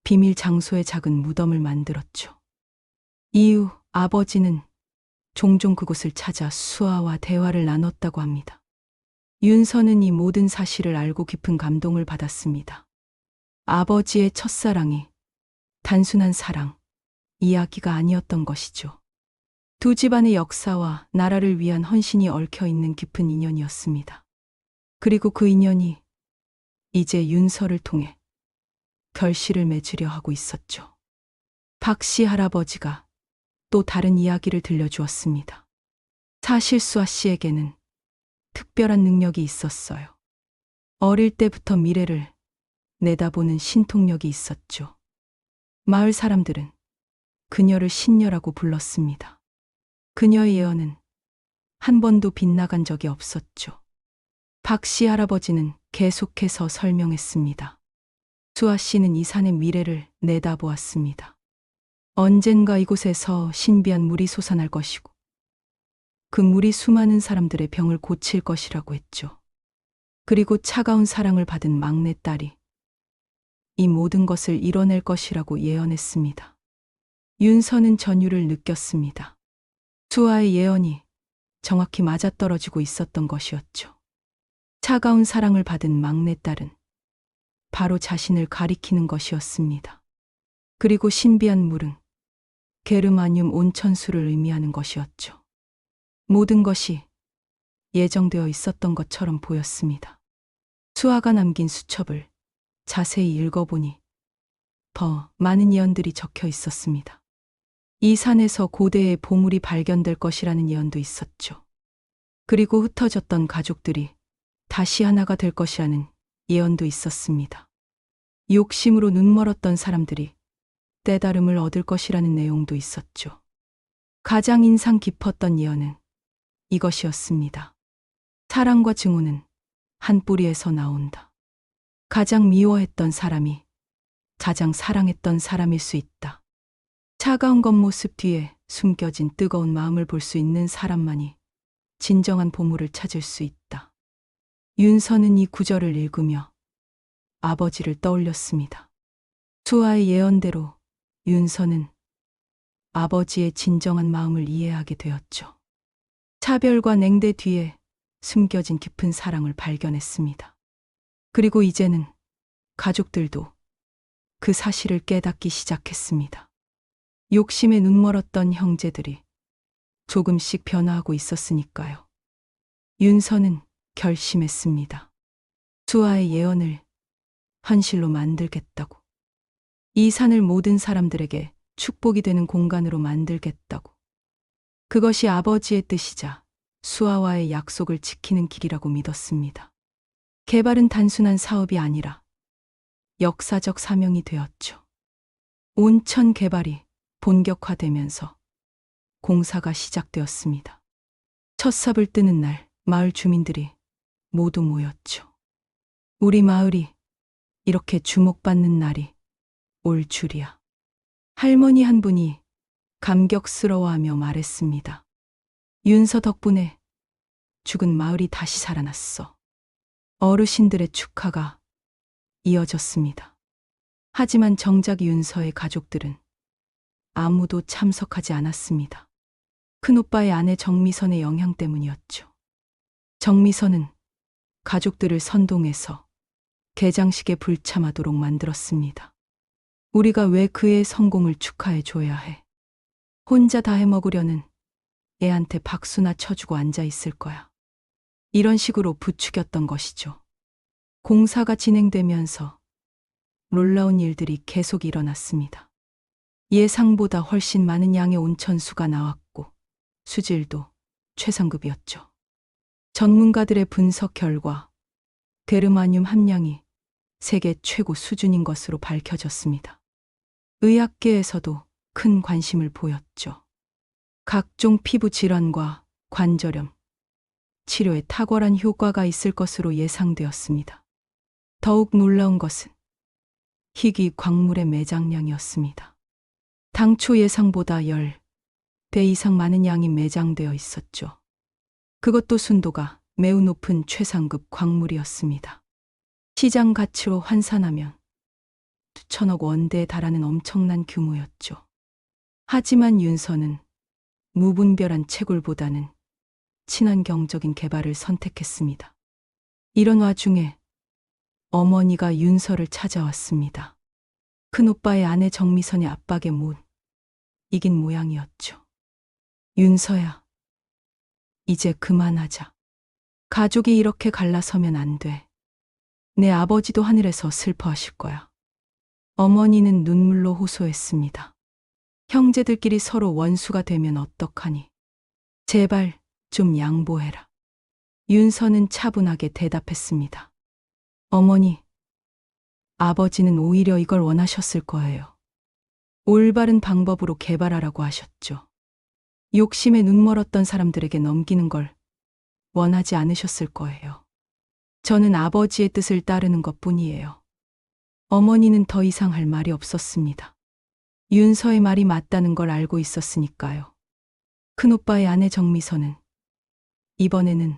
비밀 장소에 작은 무덤을 만들었죠. 이후 아버지는 종종 그곳을 찾아 수아와 대화를 나눴다고 합니다. 윤서는 이 모든 사실을 알고 깊은 감동을 받았습니다. 아버지의 첫사랑이 단순한 사랑, 이야기가 아니었던 것이죠. 두 집안의 역사와 나라를 위한 헌신이 얽혀 있는 깊은 인연이었습니다. 그리고 그 인연이 이제 윤서를 통해 결실을 맺으려 하고 있었죠. 박씨 할아버지가 또 다른 이야기를 들려주었습니다. 사실 수아 씨에게는 특별한 능력이 있었어요. 어릴 때부터 미래를 내다보는 신통력이 있었죠. 마을 사람들은 그녀를 신녀라고 불렀습니다. 그녀의 예언은 한 번도 빗나간 적이 없었죠. 박씨 할아버지는 계속해서 설명했습니다. 수아 씨는 이 산의 미래를 내다보았습니다. 언젠가 이곳에서 신비한 물이 솟아날 것이고 그 물이 수많은 사람들의 병을 고칠 것이라고 했죠. 그리고 차가운 사랑을 받은 막내딸이 이 모든 것을 이뤄낼 것이라고 예언했습니다. 윤서는 전율을 느꼈습니다. 수아의 예언이 정확히 맞아떨어지고 있었던 것이었죠. 차가운 사랑을 받은 막내딸은 바로 자신을 가리키는 것이었습니다. 그리고 신비한 물은 게르마늄 온천수를 의미하는 것이었죠. 모든 것이 예정되어 있었던 것처럼 보였습니다. 수아가 남긴 수첩을 자세히 읽어보니 더 많은 예언들이 적혀 있었습니다. 이 산에서 고대의 보물이 발견될 것이라는 예언도 있었죠. 그리고 흩어졌던 가족들이 다시 하나가 될 것이라는 예언도 있었습니다. 욕심으로 눈멀었던 사람들이 깨달음을 얻을 것이라는 내용도 있었죠. 가장 인상 깊었던 예언은 이것이었습니다. 사랑과 증오는 한 뿌리에서 나온다. 가장 미워했던 사람이 가장 사랑했던 사람일 수 있다. 차가운 겉모습 뒤에 숨겨진 뜨거운 마음을 볼 수 있는 사람만이 진정한 보물을 찾을 수 있다. 윤서는 이 구절을 읽으며 아버지를 떠올렸습니다. 수아의 예언대로 윤서는 아버지의 진정한 마음을 이해하게 되었죠. 차별과 냉대 뒤에 숨겨진 깊은 사랑을 발견했습니다. 그리고 이제는 가족들도 그 사실을 깨닫기 시작했습니다. 욕심에 눈멀었던 형제들이 조금씩 변화하고 있었으니까요. 윤서는 결심했습니다. 수아의 예언을 현실로 만들겠다고. 이 산을 모든 사람들에게 축복이 되는 공간으로 만들겠다고. 그것이 아버지의 뜻이자 수아와의 약속을 지키는 길이라고 믿었습니다. 개발은 단순한 사업이 아니라 역사적 사명이 되었죠. 온천 개발이 본격화되면서 공사가 시작되었습니다. 첫 삽을 뜨는 날 마을 주민들이 모두 모였죠. 우리 마을이 이렇게 주목받는 날이 올 줄이야. 할머니 한 분이 감격스러워하며 말했습니다. 윤서 덕분에 죽은 마을이 다시 살아났어. 어르신들의 축하가 이어졌습니다. 하지만 정작 윤서의 가족들은 아무도 참석하지 않았습니다. 큰오빠의 아내 정미선의 영향 때문이었죠. 정미선은 가족들을 선동해서 개장식에 불참하도록 만들었습니다. 우리가 왜 그의 성공을 축하해 줘야 해? 혼자 다 해먹으려는 애한테 박수나 쳐주고 앉아 있을 거야. 이런 식으로 부추겼던 것이죠. 공사가 진행되면서 놀라운 일들이 계속 일어났습니다. 예상보다 훨씬 많은 양의 온천수가 나왔고 수질도 최상급이었죠. 전문가들의 분석 결과 게르마늄 함량이 세계 최고 수준인 것으로 밝혀졌습니다. 의학계에서도 큰 관심을 보였죠. 각종 피부 질환과 관절염, 치료에 탁월한 효과가 있을 것으로 예상되었습니다. 더욱 놀라운 것은 희귀 광물의 매장량이었습니다. 당초 예상보다 10배 이상 많은 양이 매장되어 있었죠. 그것도 순도가 매우 높은 최상급 광물이었습니다. 시장 가치로 환산하면 수천억 원대에 달하는 엄청난 규모였죠. 하지만 윤서는 무분별한 채굴보다는 친환경적인 개발을 선택했습니다. 이런 와중에 어머니가 윤서를 찾아왔습니다. 큰오빠의 아내 정미선의 압박에 못 이긴 모양이었죠. 윤서야, 이제 그만하자. 가족이 이렇게 갈라서면 안 돼. 내 아버지도 하늘에서 슬퍼하실 거야. 어머니는 눈물로 호소했습니다. 형제들끼리 서로 원수가 되면 어떡하니? 제발 좀 양보해라. 윤서는 차분하게 대답했습니다. 어머니, 아버지는 오히려 이걸 원하셨을 거예요. 올바른 방법으로 개발하라고 하셨죠. 욕심에 눈멀었던 사람들에게 넘기는 걸 원하지 않으셨을 거예요. 저는 아버지의 뜻을 따르는 것뿐이에요. 어머니는 더 이상 할 말이 없었습니다. 윤서의 말이 맞다는 걸 알고 있었으니까요. 큰오빠의 아내 정미선은 이번에는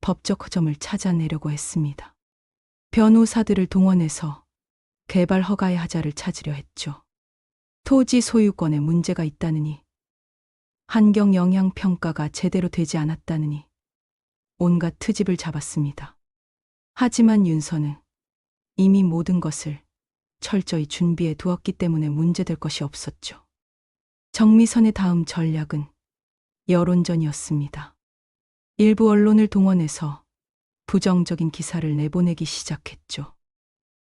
법적 허점을 찾아내려고 했습니다. 변호사들을 동원해서 개발 허가의 하자를 찾으려 했죠. 토지 소유권에 문제가 있다느니, 환경 영향 평가가 제대로 되지 않았다느니 온갖 트집을 잡았습니다. 하지만 윤서는 이미 모든 것을 철저히 준비해 두었기 때문에 문제될 것이 없었죠. 정미선의 다음 전략은 여론전이었습니다. 일부 언론을 동원해서 부정적인 기사를 내보내기 시작했죠.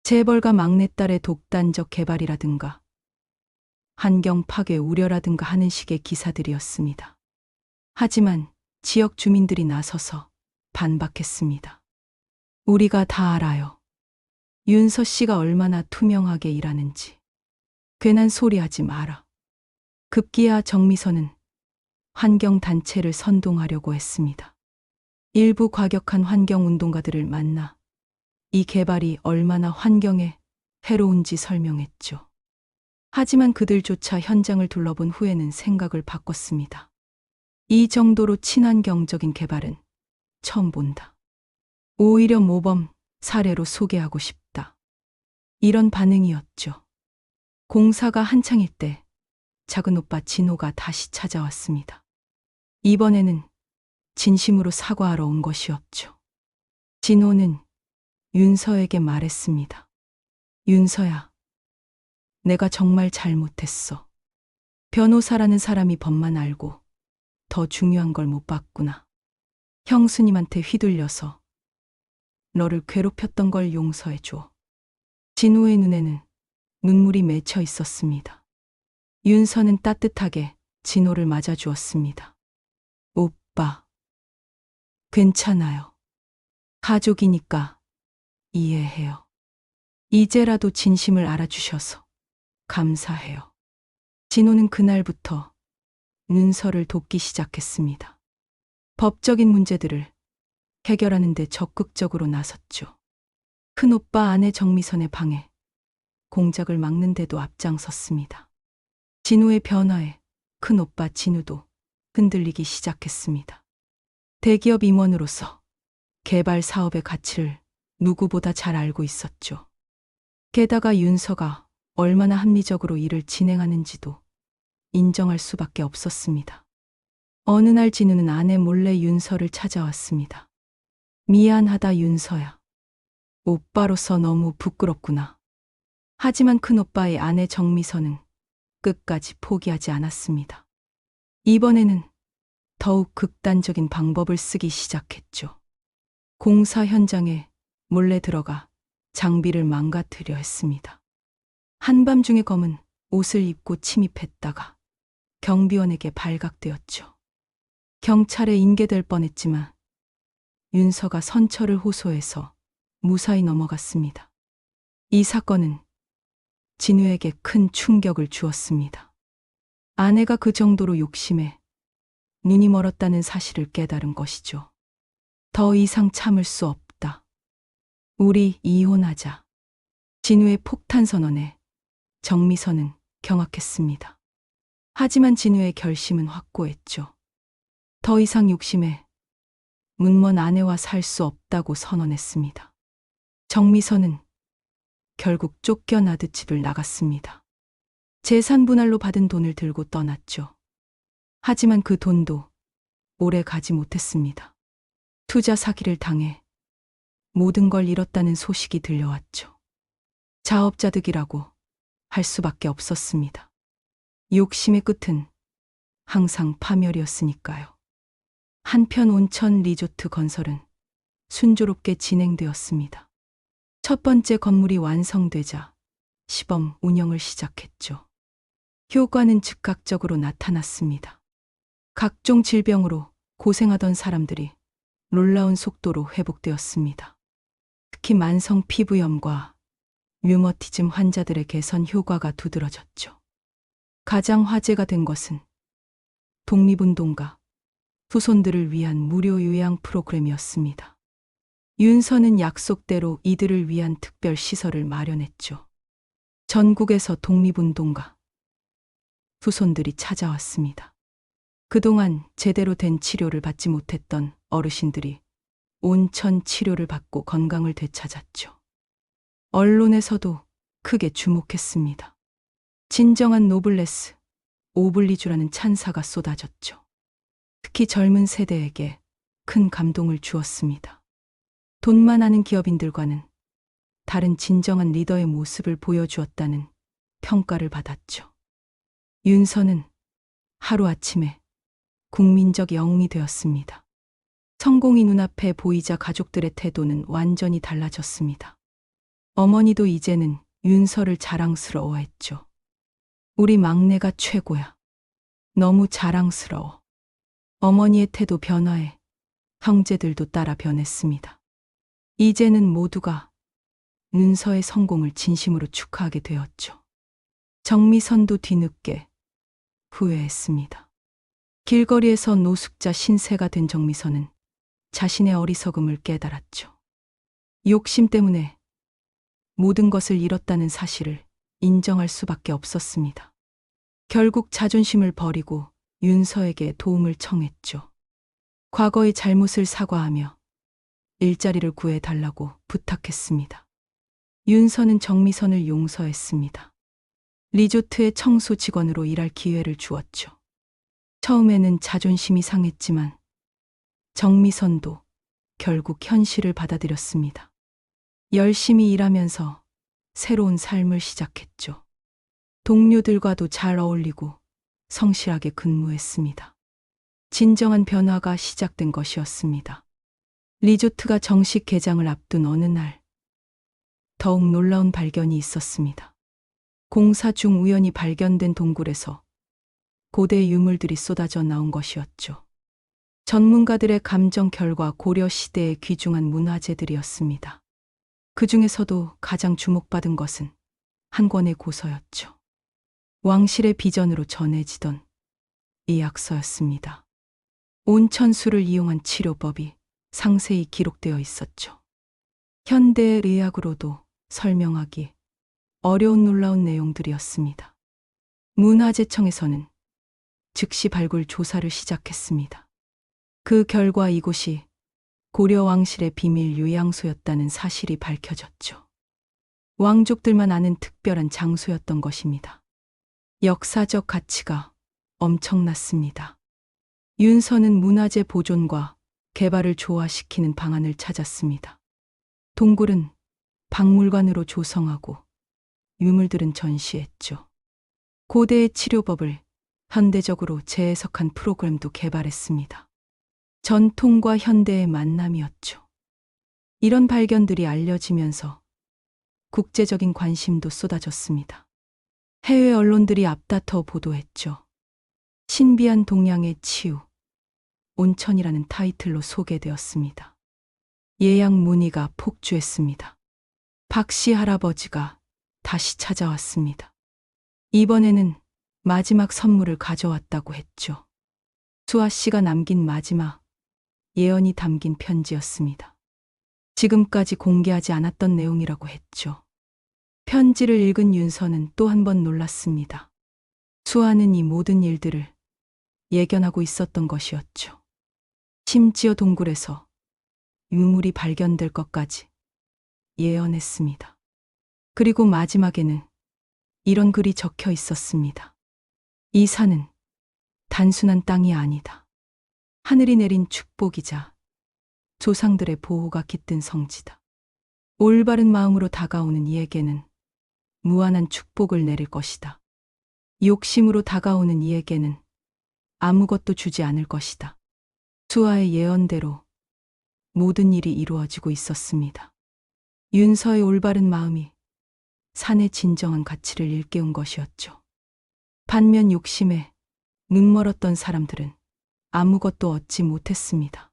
재벌가 막내딸의 독단적 개발이라든가 환경 파괴 우려라든가 하는 식의 기사들이었습니다. 하지만 지역 주민들이 나서서 반박했습니다. 우리가 다 알아요. 윤서 씨가 얼마나 투명하게 일하는지. 괜한 소리 하지 마라. 급기야 정미선은 환경단체를 선동하려고 했습니다. 일부 과격한 환경운동가들을 만나 이 개발이 얼마나 환경에 해로운지 설명했죠. 하지만 그들조차 현장을 둘러본 후에는 생각을 바꿨습니다. 이 정도로 친환경적인 개발은 처음 본다. 오히려 모범 사례로 소개하고 싶다. 이런 반응이었죠. 공사가 한창일 때 작은 오빠 진호가 다시 찾아왔습니다. 이번에는 진심으로 사과하러 온 것이었죠. 진호는 윤서에게 말했습니다. 윤서야, 내가 정말 잘못했어. 변호사라는 사람이 법만 알고 더 중요한 걸 못 봤구나. 형수님한테 휘둘려서 너를 괴롭혔던 걸 용서해줘. 진호의 눈에는 눈물이 맺혀 있었습니다. 윤서는 따뜻하게 진호를 맞아주었습니다. 오빠, 괜찮아요. 가족이니까 이해해요. 이제라도 진심을 알아주셔서 감사해요. 진호는 그날부터 윤서를 돕기 시작했습니다. 법적인 문제들을 해결하는 데 적극적으로 나섰죠. 큰오빠 아내 정미선의 방해, 공작을 막는 데도 앞장섰습니다. 진호의 변화에 큰오빠 진우도 흔들리기 시작했습니다. 대기업 임원으로서 개발 사업의 가치를 누구보다 잘 알고 있었죠. 게다가 윤서가 얼마나 합리적으로 일을 진행하는지도 인정할 수밖에 없었습니다. 어느 날 진우는 아내 몰래 윤서를 찾아왔습니다. 미안하다 윤서야. 오빠로서 너무 부끄럽구나. 하지만 큰오빠의 아내 정미선은 끝까지 포기하지 않았습니다. 이번에는 더욱 극단적인 방법을 쓰기 시작했죠. 공사 현장에 몰래 들어가 장비를 망가뜨려 했습니다. 한밤중에 검은 옷을 입고 침입했다가 경비원에게 발각되었죠. 경찰에 인계될 뻔했지만 윤서가 선처를 호소해서 무사히 넘어갔습니다. 이 사건은 진우에게 큰 충격을 주었습니다. 아내가 그 정도로 욕심에 눈이 멀었다는 사실을 깨달은 것이죠. 더 이상 참을 수 없다. 우리 이혼하자. 진우의 폭탄 선언에 정미선은 경악했습니다. 하지만 진우의 결심은 확고했죠. 더 이상 욕심에 문먼 아내와 살 수 없다고 선언했습니다. 정미선은 결국 쫓겨나듯 집을 나갔습니다. 재산 분할로 받은 돈을 들고 떠났죠. 하지만 그 돈도 오래 가지 못했습니다. 투자 사기를 당해 모든 걸 잃었다는 소식이 들려왔죠. 자업자득이라고 할 수밖에 없었습니다. 욕심의 끝은 항상 파멸이었으니까요. 한편 온천 리조트 건설은 순조롭게 진행되었습니다. 첫 번째 건물이 완성되자 시범 운영을 시작했죠. 효과는 즉각적으로 나타났습니다. 각종 질병으로 고생하던 사람들이 놀라운 속도로 회복되었습니다. 특히 만성 피부염과 류머티즘 환자들의 개선 효과가 두드러졌죠. 가장 화제가 된 것은 독립운동가 후손들을 위한 무료 요양 프로그램이었습니다. 윤서는 약속대로 이들을 위한 특별 시설을 마련했죠. 전국에서 독립운동가 후손들이 찾아왔습니다. 그동안 제대로 된 치료를 받지 못했던 어르신들이 온천 치료를 받고 건강을 되찾았죠. 언론에서도 크게 주목했습니다. 진정한 노블레스, 오블리주라는 찬사가 쏟아졌죠. 특히 젊은 세대에게 큰 감동을 주었습니다. 돈만 아는 기업인들과는 다른 진정한 리더의 모습을 보여주었다는 평가를 받았죠. 윤서는 하루아침에 국민적 영웅이 되었습니다. 성공이 눈앞에 보이자 가족들의 태도는 완전히 달라졌습니다. 어머니도 이제는 윤서를 자랑스러워했죠. 우리 막내가 최고야. 너무 자랑스러워. 어머니의 태도 변화에 형제들도 따라 변했습니다. 이제는 모두가 윤서의 성공을 진심으로 축하하게 되었죠. 정미선도 뒤늦게 후회했습니다. 길거리에서 노숙자 신세가 된 정미선은 자신의 어리석음을 깨달았죠. 욕심 때문에 모든 것을 잃었다는 사실을 인정할 수밖에 없었습니다. 결국 자존심을 버리고 윤서에게 도움을 청했죠. 과거의 잘못을 사과하며 일자리를 구해달라고 부탁했습니다. 윤서는 정미선을 용서했습니다. 리조트의 청소 직원으로 일할 기회를 주었죠. 처음에는 자존심이 상했지만 정미선도 결국 현실을 받아들였습니다. 열심히 일하면서 새로운 삶을 시작했죠. 동료들과도 잘 어울리고 성실하게 근무했습니다. 진정한 변화가 시작된 것이었습니다. 리조트가 정식 개장을 앞둔 어느 날, 더욱 놀라운 발견이 있었습니다. 공사 중 우연히 발견된 동굴에서 고대 유물들이 쏟아져 나온 것이었죠. 전문가들의 감정 결과 고려 시대의 귀중한 문화재들이었습니다. 그 중에서도 가장 주목받은 것은 한 권의 고서였죠. 왕실의 비전으로 전해지던 이 약서였습니다. 온천수를 이용한 치료법이 상세히 기록되어 있었죠. 현대의 의학으로도 설명하기 어려운 놀라운 내용들이었습니다. 문화재청에서는 즉시 발굴 조사를 시작했습니다. 그 결과 이곳이 고려 왕실의 비밀 요양소였다는 사실이 밝혀졌죠. 왕족들만 아는 특별한 장소였던 것입니다. 역사적 가치가 엄청났습니다. 윤서는 문화재 보존과 개발을 조화시키는 방안을 찾았습니다. 동굴은 박물관으로 조성하고 유물들은 전시했죠. 고대의 치료법을 현대적으로 재해석한 프로그램도 개발했습니다. 전통과 현대의 만남이었죠. 이런 발견들이 알려지면서 국제적인 관심도 쏟아졌습니다. 해외 언론들이 앞다퉈 보도했죠. 신비한 동양의 치유, 온천이라는 타이틀로 소개되었습니다. 예약 문의가 폭주했습니다. 박씨 할아버지가 다시 찾아왔습니다. 이번에는 마지막 선물을 가져왔다고 했죠. 수아 씨가 남긴 마지막 예언이 담긴 편지였습니다. 지금까지 공개하지 않았던 내용이라고 했죠. 편지를 읽은 윤서는 또 한 번 놀랐습니다. 수아는 이 모든 일들을 예견하고 있었던 것이었죠. 심지어 동굴에서 유물이 발견될 것까지 예언했습니다. 그리고 마지막에는 이런 글이 적혀 있었습니다. 이 산은 단순한 땅이 아니다. 하늘이 내린 축복이자 조상들의 보호가 깃든 성지다. 올바른 마음으로 다가오는 이에게는 무한한 축복을 내릴 것이다. 욕심으로 다가오는 이에게는 아무것도 주지 않을 것이다. 수아의 예언대로 모든 일이 이루어지고 있었습니다. 윤서의 올바른 마음이 산의 진정한 가치를 일깨운 것이었죠. 반면 욕심에 눈멀었던 사람들은 아무것도 얻지 못했습니다.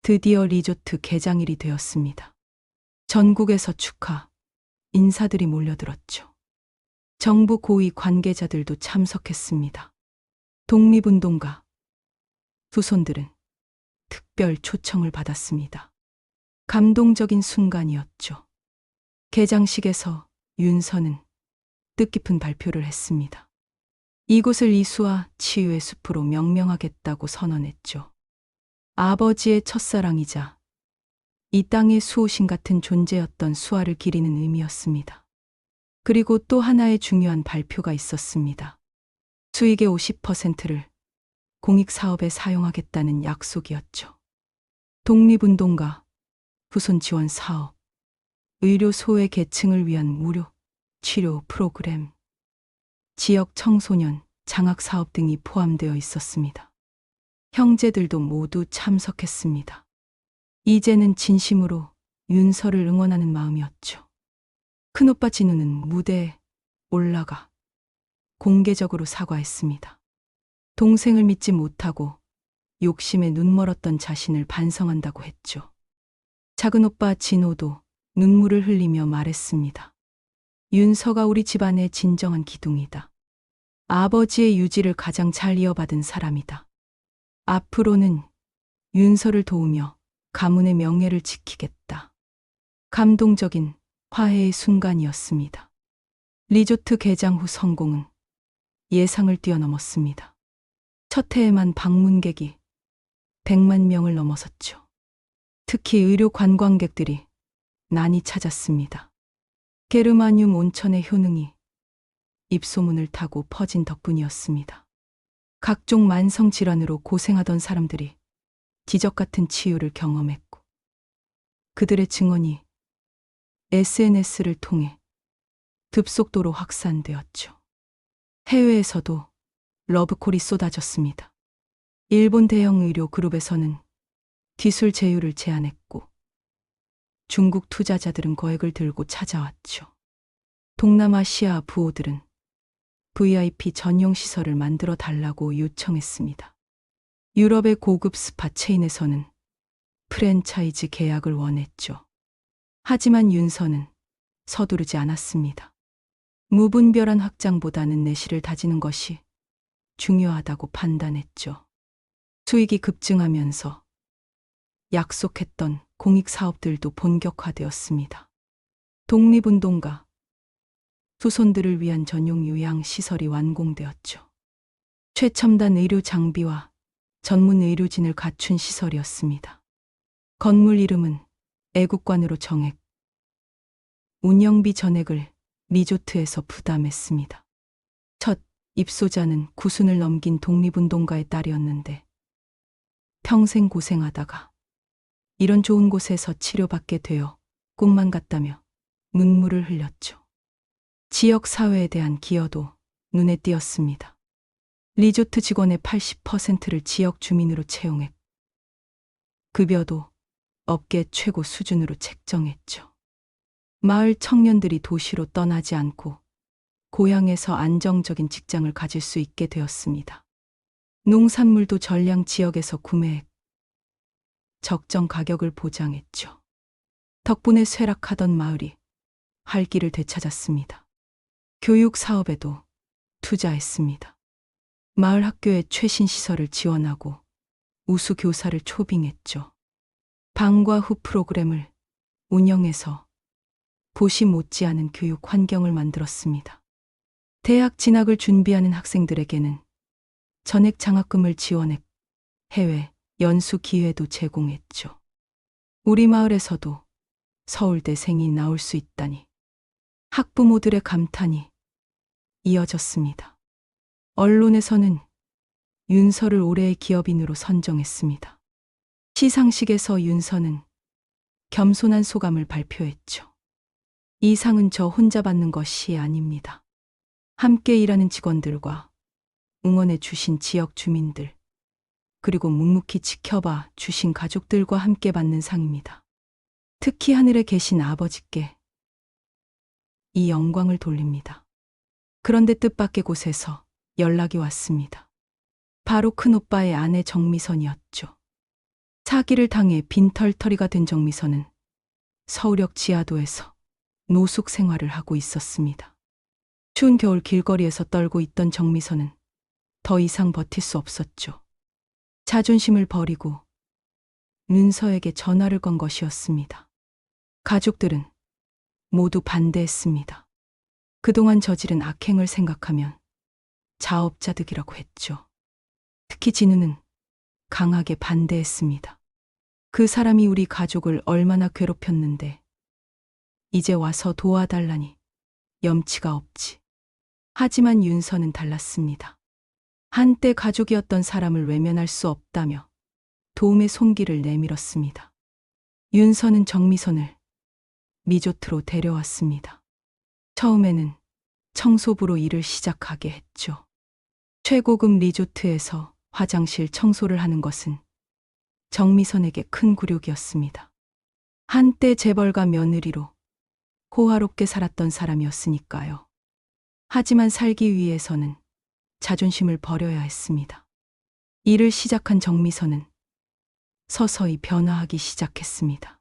드디어 리조트 개장일이 되었습니다. 전국에서 축하, 인사들이 몰려들었죠. 정부 고위 관계자들도 참석했습니다. 독립운동가, 후손들은 특별 초청을 받았습니다. 감동적인 순간이었죠. 개장식에서 윤서는 뜻깊은 발표를 했습니다. 이곳을 이수와 치유의 숲으로 명명하겠다고 선언했죠. 아버지의 첫사랑이자 이 땅의 수호신 같은 존재였던 수아를 기리는 의미였습니다. 그리고 또 하나의 중요한 발표가 있었습니다. 수익의 50%를 공익사업에 사용하겠다는 약속이었죠. 독립운동가, 후손 지원 사업, 의료 소외 계층을 위한 무료 치료 프로그램, 지역 청소년 장학 사업 등이 포함되어 있었습니다. 형제들도 모두 참석했습니다. 이제는 진심으로 윤서를 응원하는 마음이었죠. 큰오빠 진우는 무대에 올라가 공개적으로 사과했습니다. 동생을 믿지 못하고 욕심에 눈멀었던 자신을 반성한다고 했죠. 작은오빠 진호도 눈물을 흘리며 말했습니다. 윤서가 우리 집안의 진정한 기둥이다. 아버지의 유지를 가장 잘 이어받은 사람이다. 앞으로는 윤서를 도우며 가문의 명예를 지키겠다. 감동적인 화해의 순간이었습니다. 리조트 개장 후 성공은 예상을 뛰어넘었습니다. 첫 해에만 방문객이 100만 명을 넘어섰죠. 특히 의료 관광객들이 난이 찾았습니다. 게르마늄 온천의 효능이 입소문을 타고 퍼진 덕분이었습니다. 각종 만성 질환으로 고생하던 사람들이 기적 같은 치유를 경험했고, 그들의 증언이 SNS를 통해 급속도로 확산되었죠. 해외에서도 러브콜이 쏟아졌습니다. 일본 대형 의료 그룹에서는 기술 제휴를 제안했고, 중국 투자자들은 거액을 들고 찾아왔죠. 동남아시아 부호들은 VIP 전용 시설을 만들어 달라고 요청했습니다. 유럽의 고급 스파 체인에서는 프랜차이즈 계약을 원했죠. 하지만 윤서는 서두르지 않았습니다. 무분별한 확장보다는 내실을 다지는 것이 중요하다고 판단했죠. 수익이 급증하면서 약속했던 공익사업들도 본격화되었습니다. 독립운동가, 후손들을 위한 전용 요양시설이 완공되었죠. 최첨단 의료 장비와 전문 의료진을 갖춘 시설이었습니다. 건물 이름은 애국관으로 정했고, 운영비 전액을 리조트에서 부담했습니다. 첫 입소자는 9순을 넘긴 독립운동가의 딸이었는데, 평생 고생하다가 이런 좋은 곳에서 치료받게 되어 꿈만 같다며 눈물을 흘렸죠. 지역 사회에 대한 기여도 눈에 띄었습니다. 리조트 직원의 80%를 지역 주민으로 채용했고, 급여도 업계 최고 수준으로 책정했죠. 마을 청년들이 도시로 떠나지 않고 고향에서 안정적인 직장을 가질 수 있게 되었습니다. 농산물도 전량 지역에서 구매했고 적정 가격을 보장했죠. 덕분에 쇠락하던 마을이 활기를 되찾았습니다. 교육 사업에도 투자했습니다. 마을 학교의 최신 시설을 지원하고 우수 교사를 초빙했죠. 방과 후 프로그램을 운영해서 도시 못지않은 교육 환경을 만들었습니다. 대학 진학을 준비하는 학생들에게는 전액 장학금을 지원했고 해외 연수 기회도 제공했죠. 우리 마을에서도 서울대생이 나올 수 있다니 학부모들의 감탄이 이어졌습니다. 언론에서는 윤서를 올해의 기업인으로 선정했습니다. 시상식에서 윤서는 겸손한 소감을 발표했죠. 이 상은 저 혼자 받는 것이 아닙니다. 함께 일하는 직원들과 응원해 주신 지역 주민들, 그리고 묵묵히 지켜봐 주신 가족들과 함께 받는 상입니다. 특히 하늘에 계신 아버지께 이 영광을 돌립니다. 그런데 뜻밖의 곳에서 연락이 왔습니다. 바로 큰오빠의 아내 정미선이었죠. 사기를 당해 빈털터리가 된 정미선은 서울역 지하도에서 노숙 생활을 하고 있었습니다. 추운 겨울 길거리에서 떨고 있던 정미선은 더 이상 버틸 수 없었죠. 자존심을 버리고 윤서에게 전화를 건 것이었습니다. 가족들은 모두 반대했습니다. 그동안 저지른 악행을 생각하면 자업자득이라고 했죠. 특히 진우는 강하게 반대했습니다. 그 사람이 우리 가족을 얼마나 괴롭혔는데 이제 와서 도와달라니 염치가 없지. 하지만 윤서는 달랐습니다. 한때 가족이었던 사람을 외면할 수 없다며 도움의 손길을 내밀었습니다. 윤서는 정미선을 리조트로 데려왔습니다. 처음에는 청소부로 일을 시작하게 했죠. 최고급 리조트에서 화장실 청소를 하는 것은 정미선에게 큰 굴욕이었습니다. 한때 재벌가 며느리로 호화롭게 살았던 사람이었으니까요. 하지만 살기 위해서는 자존심을 버려야 했습니다. 일을 시작한 정미선은 서서히 변화하기 시작했습니다.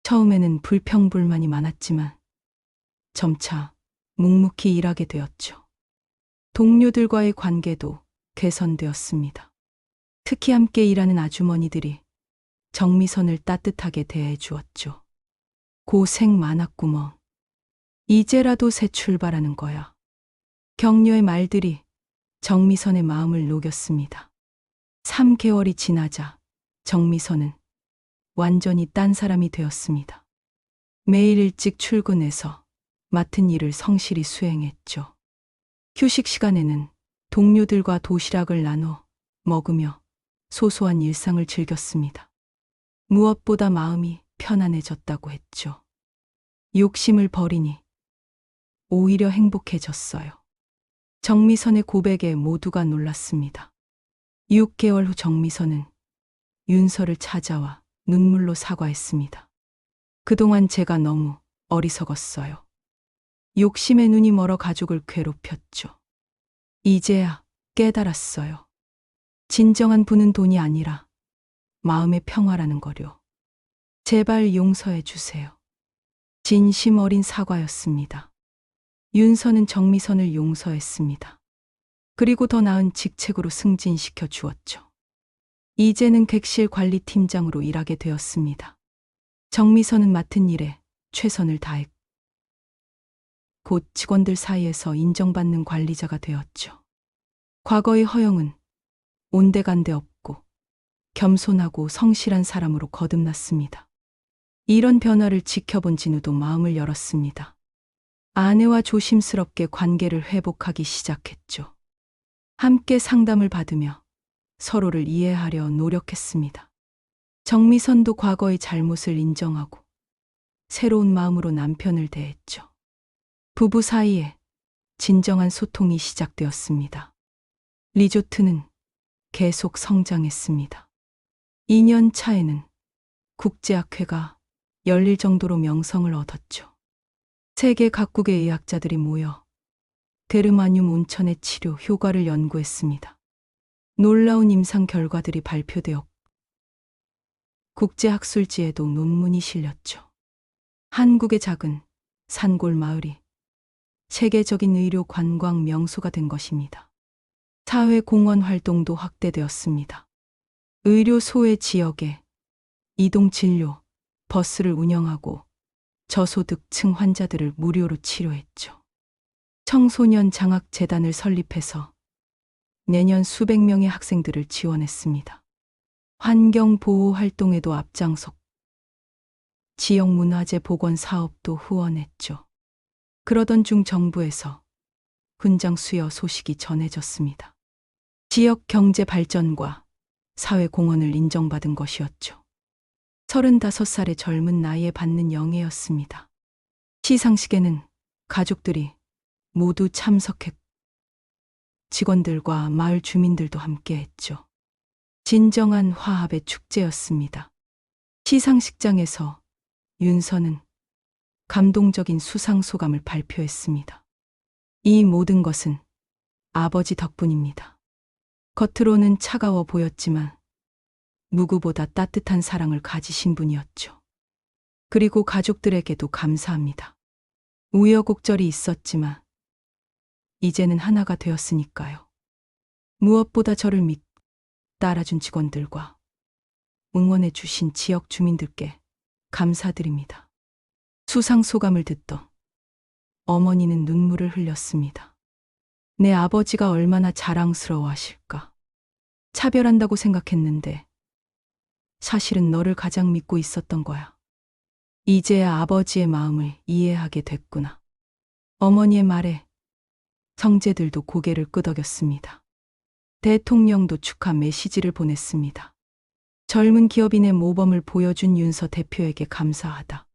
처음에는 불평불만이 많았지만 점차 묵묵히 일하게 되었죠. 동료들과의 관계도 개선되었습니다. 특히 함께 일하는 아주머니들이 정미선을 따뜻하게 대해 주었죠. 고생 많았구먼. 이제라도 새 출발하는 거야. 격려의 말들이 정미선의 마음을 녹였습니다. 3개월이 지나자 정미선은 완전히 딴 사람이 되었습니다. 매일 일찍 출근해서 맡은 일을 성실히 수행했죠. 휴식 시간에는 동료들과 도시락을 나눠 먹으며 소소한 일상을 즐겼습니다. 무엇보다 마음이 편안해졌다고 했죠. 욕심을 버리니 오히려 행복해졌어요. 정미선의 고백에 모두가 놀랐습니다. 6개월 후 정미선은 윤서를 찾아와 눈물로 사과했습니다. 그동안 제가 너무 어리석었어요. 욕심에 눈이 멀어 가족을 괴롭혔죠. 이제야 깨달았어요. 진정한 부는 돈이 아니라 마음의 평화라는 거요. 제발 용서해 주세요. 진심 어린 사과였습니다. 윤서는 정미선을 용서했습니다. 그리고 더 나은 직책으로 승진시켜 주었죠. 이제는 객실 관리팀장으로 일하게 되었습니다. 정미선은 맡은 일에 최선을 다했고 곧 직원들 사이에서 인정받는 관리자가 되었죠. 과거의 허영은 온데간데 없고 겸손하고 성실한 사람으로 거듭났습니다. 이런 변화를 지켜본 진우도 마음을 열었습니다. 아내와 조심스럽게 관계를 회복하기 시작했죠. 함께 상담을 받으며 서로를 이해하려 노력했습니다. 정미선도 과거의 잘못을 인정하고 새로운 마음으로 남편을 대했죠. 부부 사이에 진정한 소통이 시작되었습니다. 리조트는 계속 성장했습니다. 2년 차에는 국제학회가 열릴 정도로 명성을 얻었죠. 세계 각국의 의학자들이 모여 데르마늄 온천의 치료 효과를 연구했습니다. 놀라운 임상 결과들이 발표되었고 국제학술지에도 논문이 실렸죠. 한국의 작은 산골 마을이 세계적인 의료 관광 명소가 된 것입니다. 사회 공헌 활동도 확대되었습니다. 의료 소외 지역에 이동 진료, 버스를 운영하고 저소득층 환자들을 무료로 치료했죠. 청소년 장학재단을 설립해서 내년 수백 명의 학생들을 지원했습니다. 환경보호 활동에도 앞장섰고 지역문화재 복원 사업도 후원했죠. 그러던 중 정부에서 훈장 수여 소식이 전해졌습니다. 지역 경제 발전과 사회 공헌을 인정받은 것이었죠. 35살의 젊은 나이에 받는 영예였습니다. 시상식에는 가족들이 모두 참석했고 직원들과 마을 주민들도 함께했죠. 진정한 화합의 축제였습니다. 시상식장에서 윤서는 감동적인 수상소감을 발표했습니다. 이 모든 것은 아버지 덕분입니다. 겉으로는 차가워 보였지만 누구보다 따뜻한 사랑을 가지신 분이었죠. 그리고 가족들에게도 감사합니다. 우여곡절이 있었지만 이제는 하나가 되었으니까요. 무엇보다 저를 믿고 따라준 직원들과 응원해 주신 지역 주민들께 감사드립니다. 수상 소감을 듣던 어머니는 눈물을 흘렸습니다. 내 아버지가 얼마나 자랑스러워하실까. 차별한다고 생각했는데 사실은 너를 가장 믿고 있었던 거야. 이제야 아버지의 마음을 이해하게 됐구나. 어머니의 말에 형제들도 고개를 끄덕였습니다. 대통령도 축하 메시지를 보냈습니다. 젊은 기업인의 모범을 보여준 윤서 대표에게 감사하다.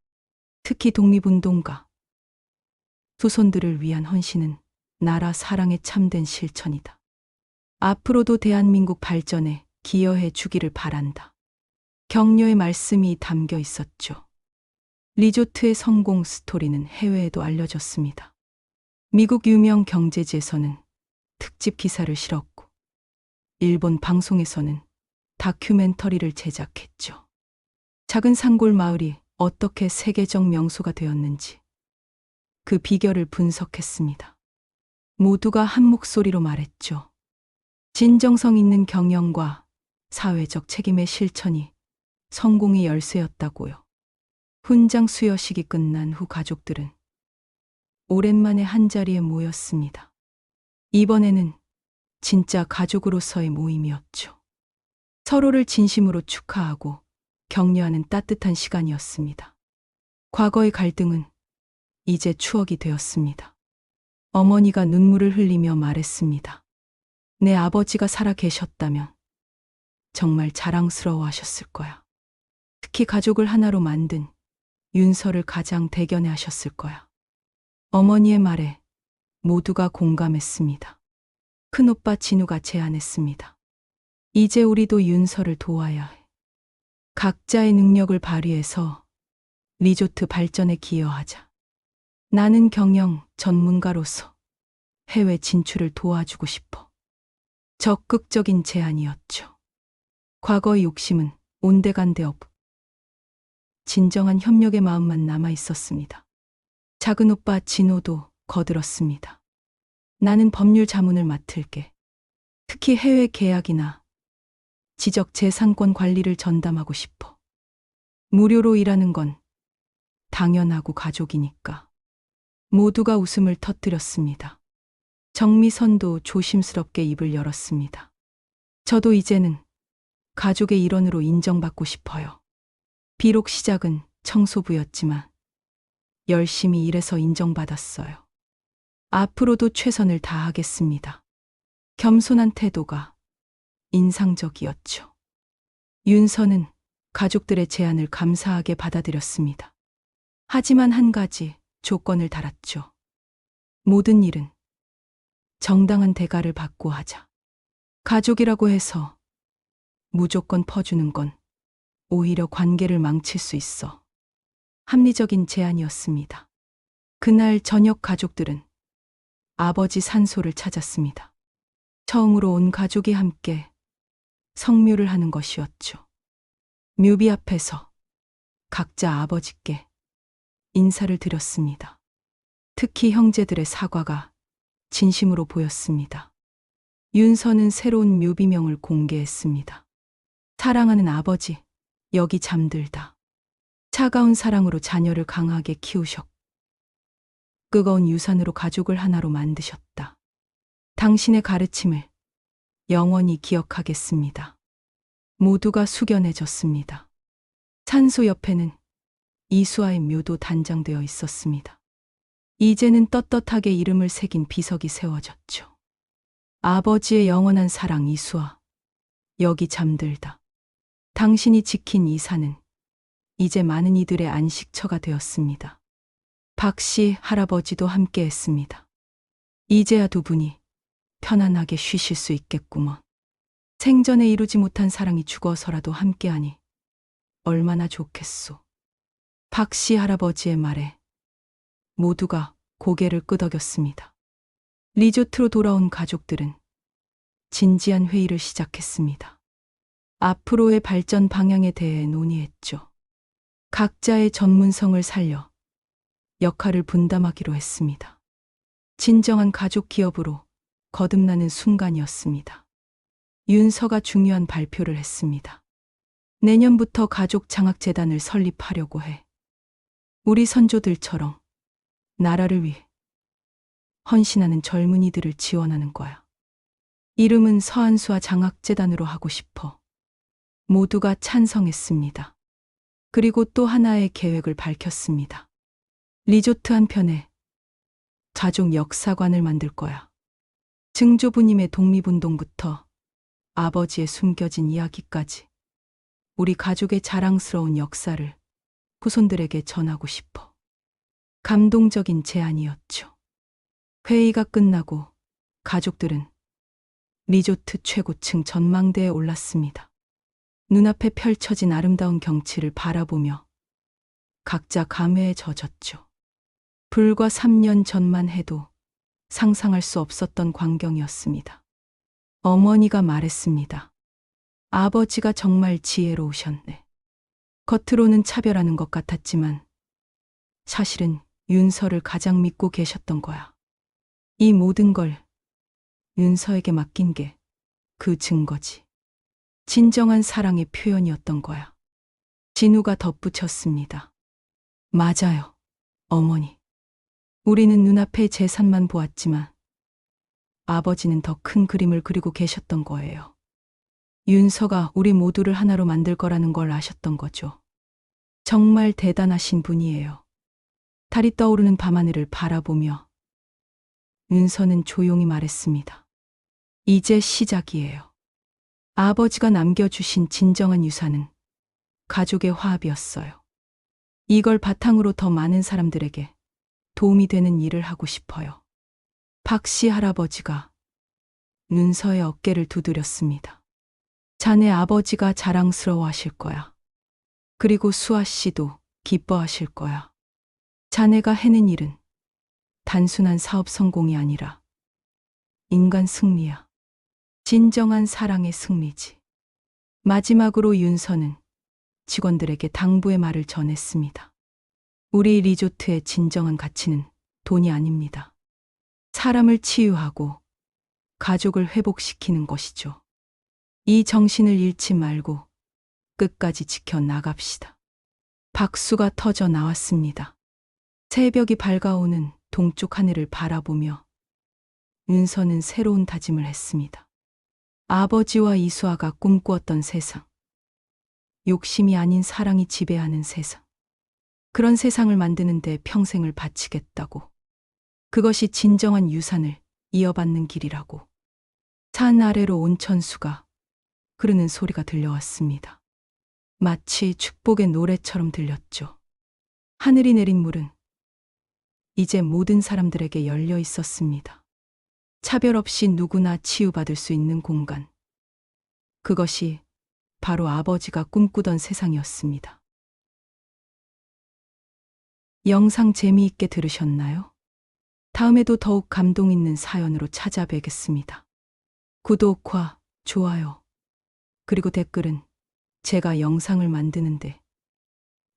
특히 독립운동가, 후손들을 위한 헌신은 나라 사랑의 참된 실천이다. 앞으로도 대한민국 발전에 기여해 주기를 바란다. 격려의 말씀이 담겨 있었죠. 리조트의 성공 스토리는 해외에도 알려졌습니다. 미국 유명 경제지에서는 특집 기사를 실었고 일본 방송에서는 다큐멘터리를 제작했죠. 작은 산골 마을이 어떻게 세계적 명소가 되었는지 그 비결을 분석했습니다. 모두가 한 목소리로 말했죠. 진정성 있는 경영과 사회적 책임의 실천이 성공의 열쇠였다고요. 훈장 수여식이 끝난 후 가족들은 오랜만에 한자리에 모였습니다. 이번에는 진짜 가족으로서의 모임이었죠. 서로를 진심으로 축하하고 격려하는 따뜻한 시간이었습니다. 과거의 갈등은 이제 추억이 되었습니다. 어머니가 눈물을 흘리며 말했습니다. 내 아버지가 살아 계셨다면 정말 자랑스러워 하셨을 거야. 특히 가족을 하나로 만든 윤서를 가장 대견해 하셨을 거야. 어머니의 말에 모두가 공감했습니다. 큰오빠 진우가 제안했습니다. 이제 우리도 윤서를 도와야 해. 각자의 능력을 발휘해서 리조트 발전에 기여하자. 나는 경영 전문가로서 해외 진출을 도와주고 싶어. 적극적인 제안이었죠. 과거의 욕심은 온데간데 없고 진정한 협력의 마음만 남아 있었습니다. 작은 오빠 진호도 거들었습니다. 나는 법률 자문을 맡을게. 특히 해외 계약이나 지적 재산권 관리를 전담하고 싶어. 무료로 일하는 건 당연하고 가족이니까. 모두가 웃음을 터뜨렸습니다. 정미선도 조심스럽게 입을 열었습니다. 저도 이제는 가족의 일원으로 인정받고 싶어요. 비록 시작은 청소부였지만 열심히 일해서 인정받았어요. 앞으로도 최선을 다하겠습니다. 겸손한 태도가 인상적이었죠. 윤서는 가족들의 제안을 감사하게 받아들였습니다. 하지만 한 가지 조건을 달았죠. 모든 일은 정당한 대가를 받고 하자. 가족이라고 해서 무조건 퍼주는 건 오히려 관계를 망칠 수 있어. 합리적인 제안이었습니다. 그날 저녁 가족들은 아버지 산소를 찾았습니다. 처음으로 온 가족이 함께 성묘를 하는 것이었죠. 묘비 앞에서 각자 아버지께 인사를 드렸습니다. 특히 형제들의 사과가 진심으로 보였습니다. 윤서는 새로운 묘비명을 공개했습니다. 사랑하는 아버지, 여기 잠들다. 차가운 사랑으로 자녀를 강하게 키우셨고, 뜨거운 유산으로 가족을 하나로 만드셨다. 당신의 가르침을 영원히 기억하겠습니다. 모두가 숙연해졌습니다. 산소 옆에는 이수아의 묘도 단장되어 있었습니다. 이제는 떳떳하게 이름을 새긴 비석이 세워졌죠. 아버지의 영원한 사랑 이수아, 여기 잠들다. 당신이 지킨 이 산은 이제 많은 이들의 안식처가 되었습니다. 박씨 할아버지도 함께했습니다. 이제야 두 분이 편안하게 쉬실 수 있겠구먼. 생전에 이루지 못한 사랑이 죽어서라도 함께하니 얼마나 좋겠소. 박씨 할아버지의 말에 모두가 고개를 끄덕였습니다. 리조트로 돌아온 가족들은 진지한 회의를 시작했습니다. 앞으로의 발전 방향에 대해 논의했죠. 각자의 전문성을 살려 역할을 분담하기로 했습니다. 진정한 가족 기업으로 거듭나는 순간이었습니다. 윤서가 중요한 발표를 했습니다. 내년부터 가족 장학재단을 설립하려고 해. 우리 선조들처럼 나라를 위해 헌신하는 젊은이들을 지원하는 거야. 이름은 서한수아 장학재단으로 하고 싶어. 모두가 찬성했습니다. 그리고 또 하나의 계획을 밝혔습니다. 리조트 한편에 가족 역사관을 만들 거야. 증조부님의 독립운동부터 아버지의 숨겨진 이야기까지 우리 가족의 자랑스러운 역사를 후손들에게 전하고 싶어. 감동적인 제안이었죠. 회의가 끝나고 가족들은 리조트 최고층 전망대에 올랐습니다. 눈앞에 펼쳐진 아름다운 경치를 바라보며 각자 감회에 젖었죠. 불과 3년 전만 해도 상상할 수 없었던 광경이었습니다. 어머니가 말했습니다. 아버지가 정말 지혜로우셨네. 겉으로는 차별하는 것 같았지만 사실은 윤서를 가장 믿고 계셨던 거야. 이 모든 걸 윤서에게 맡긴 게 그 증거지. 진정한 사랑의 표현이었던 거야. 진우가 덧붙였습니다. 맞아요, 어머니. 우리는 눈앞의 재산만 보았지만 아버지는 더 큰 그림을 그리고 계셨던 거예요. 윤서가 우리 모두를 하나로 만들 거라는 걸 아셨던 거죠. 정말 대단하신 분이에요. 달이 떠오르는 밤하늘을 바라보며 윤서는 조용히 말했습니다. 이제 시작이에요. 아버지가 남겨주신 진정한 유산은 가족의 화합이었어요. 이걸 바탕으로 더 많은 사람들에게 도움이 되는 일을 하고 싶어요. 박씨 할아버지가 윤서의 어깨를 두드렸습니다. 자네 아버지가 자랑스러워하실 거야. 그리고 수아 씨도 기뻐하실 거야. 자네가 해낸 일은 단순한 사업 성공이 아니라 인간 승리야. 진정한 사랑의 승리지. 마지막으로 윤서는 직원들에게 당부의 말을 전했습니다. 우리 리조트의 진정한 가치는 돈이 아닙니다. 사람을 치유하고 가족을 회복시키는 것이죠. 이 정신을 잃지 말고 끝까지 지켜나갑시다. 박수가 터져 나왔습니다. 새벽이 밝아오는 동쪽 하늘을 바라보며 윤서는 새로운 다짐을 했습니다. 아버지와 이수아가 꿈꾸었던 세상. 욕심이 아닌 사랑이 지배하는 세상. 그런 세상을 만드는데 평생을 바치겠다고. 그것이 진정한 유산을 이어받는 길이라고. 산 아래로 온천수가 흐르는 소리가 들려왔습니다. 마치 축복의 노래처럼 들렸죠. 하늘이 내린 물은 이제 모든 사람들에게 열려 있었습니다. 차별 없이 누구나 치유받을 수 있는 공간. 그것이 바로 아버지가 꿈꾸던 세상이었습니다. 영상 재미있게 들으셨나요? 다음에도 더욱 감동 있는 사연으로 찾아뵙겠습니다. 구독과 좋아요, 그리고 댓글은 제가 영상을 만드는데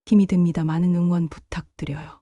힘이 됩니다. 많은 응원 부탁드려요.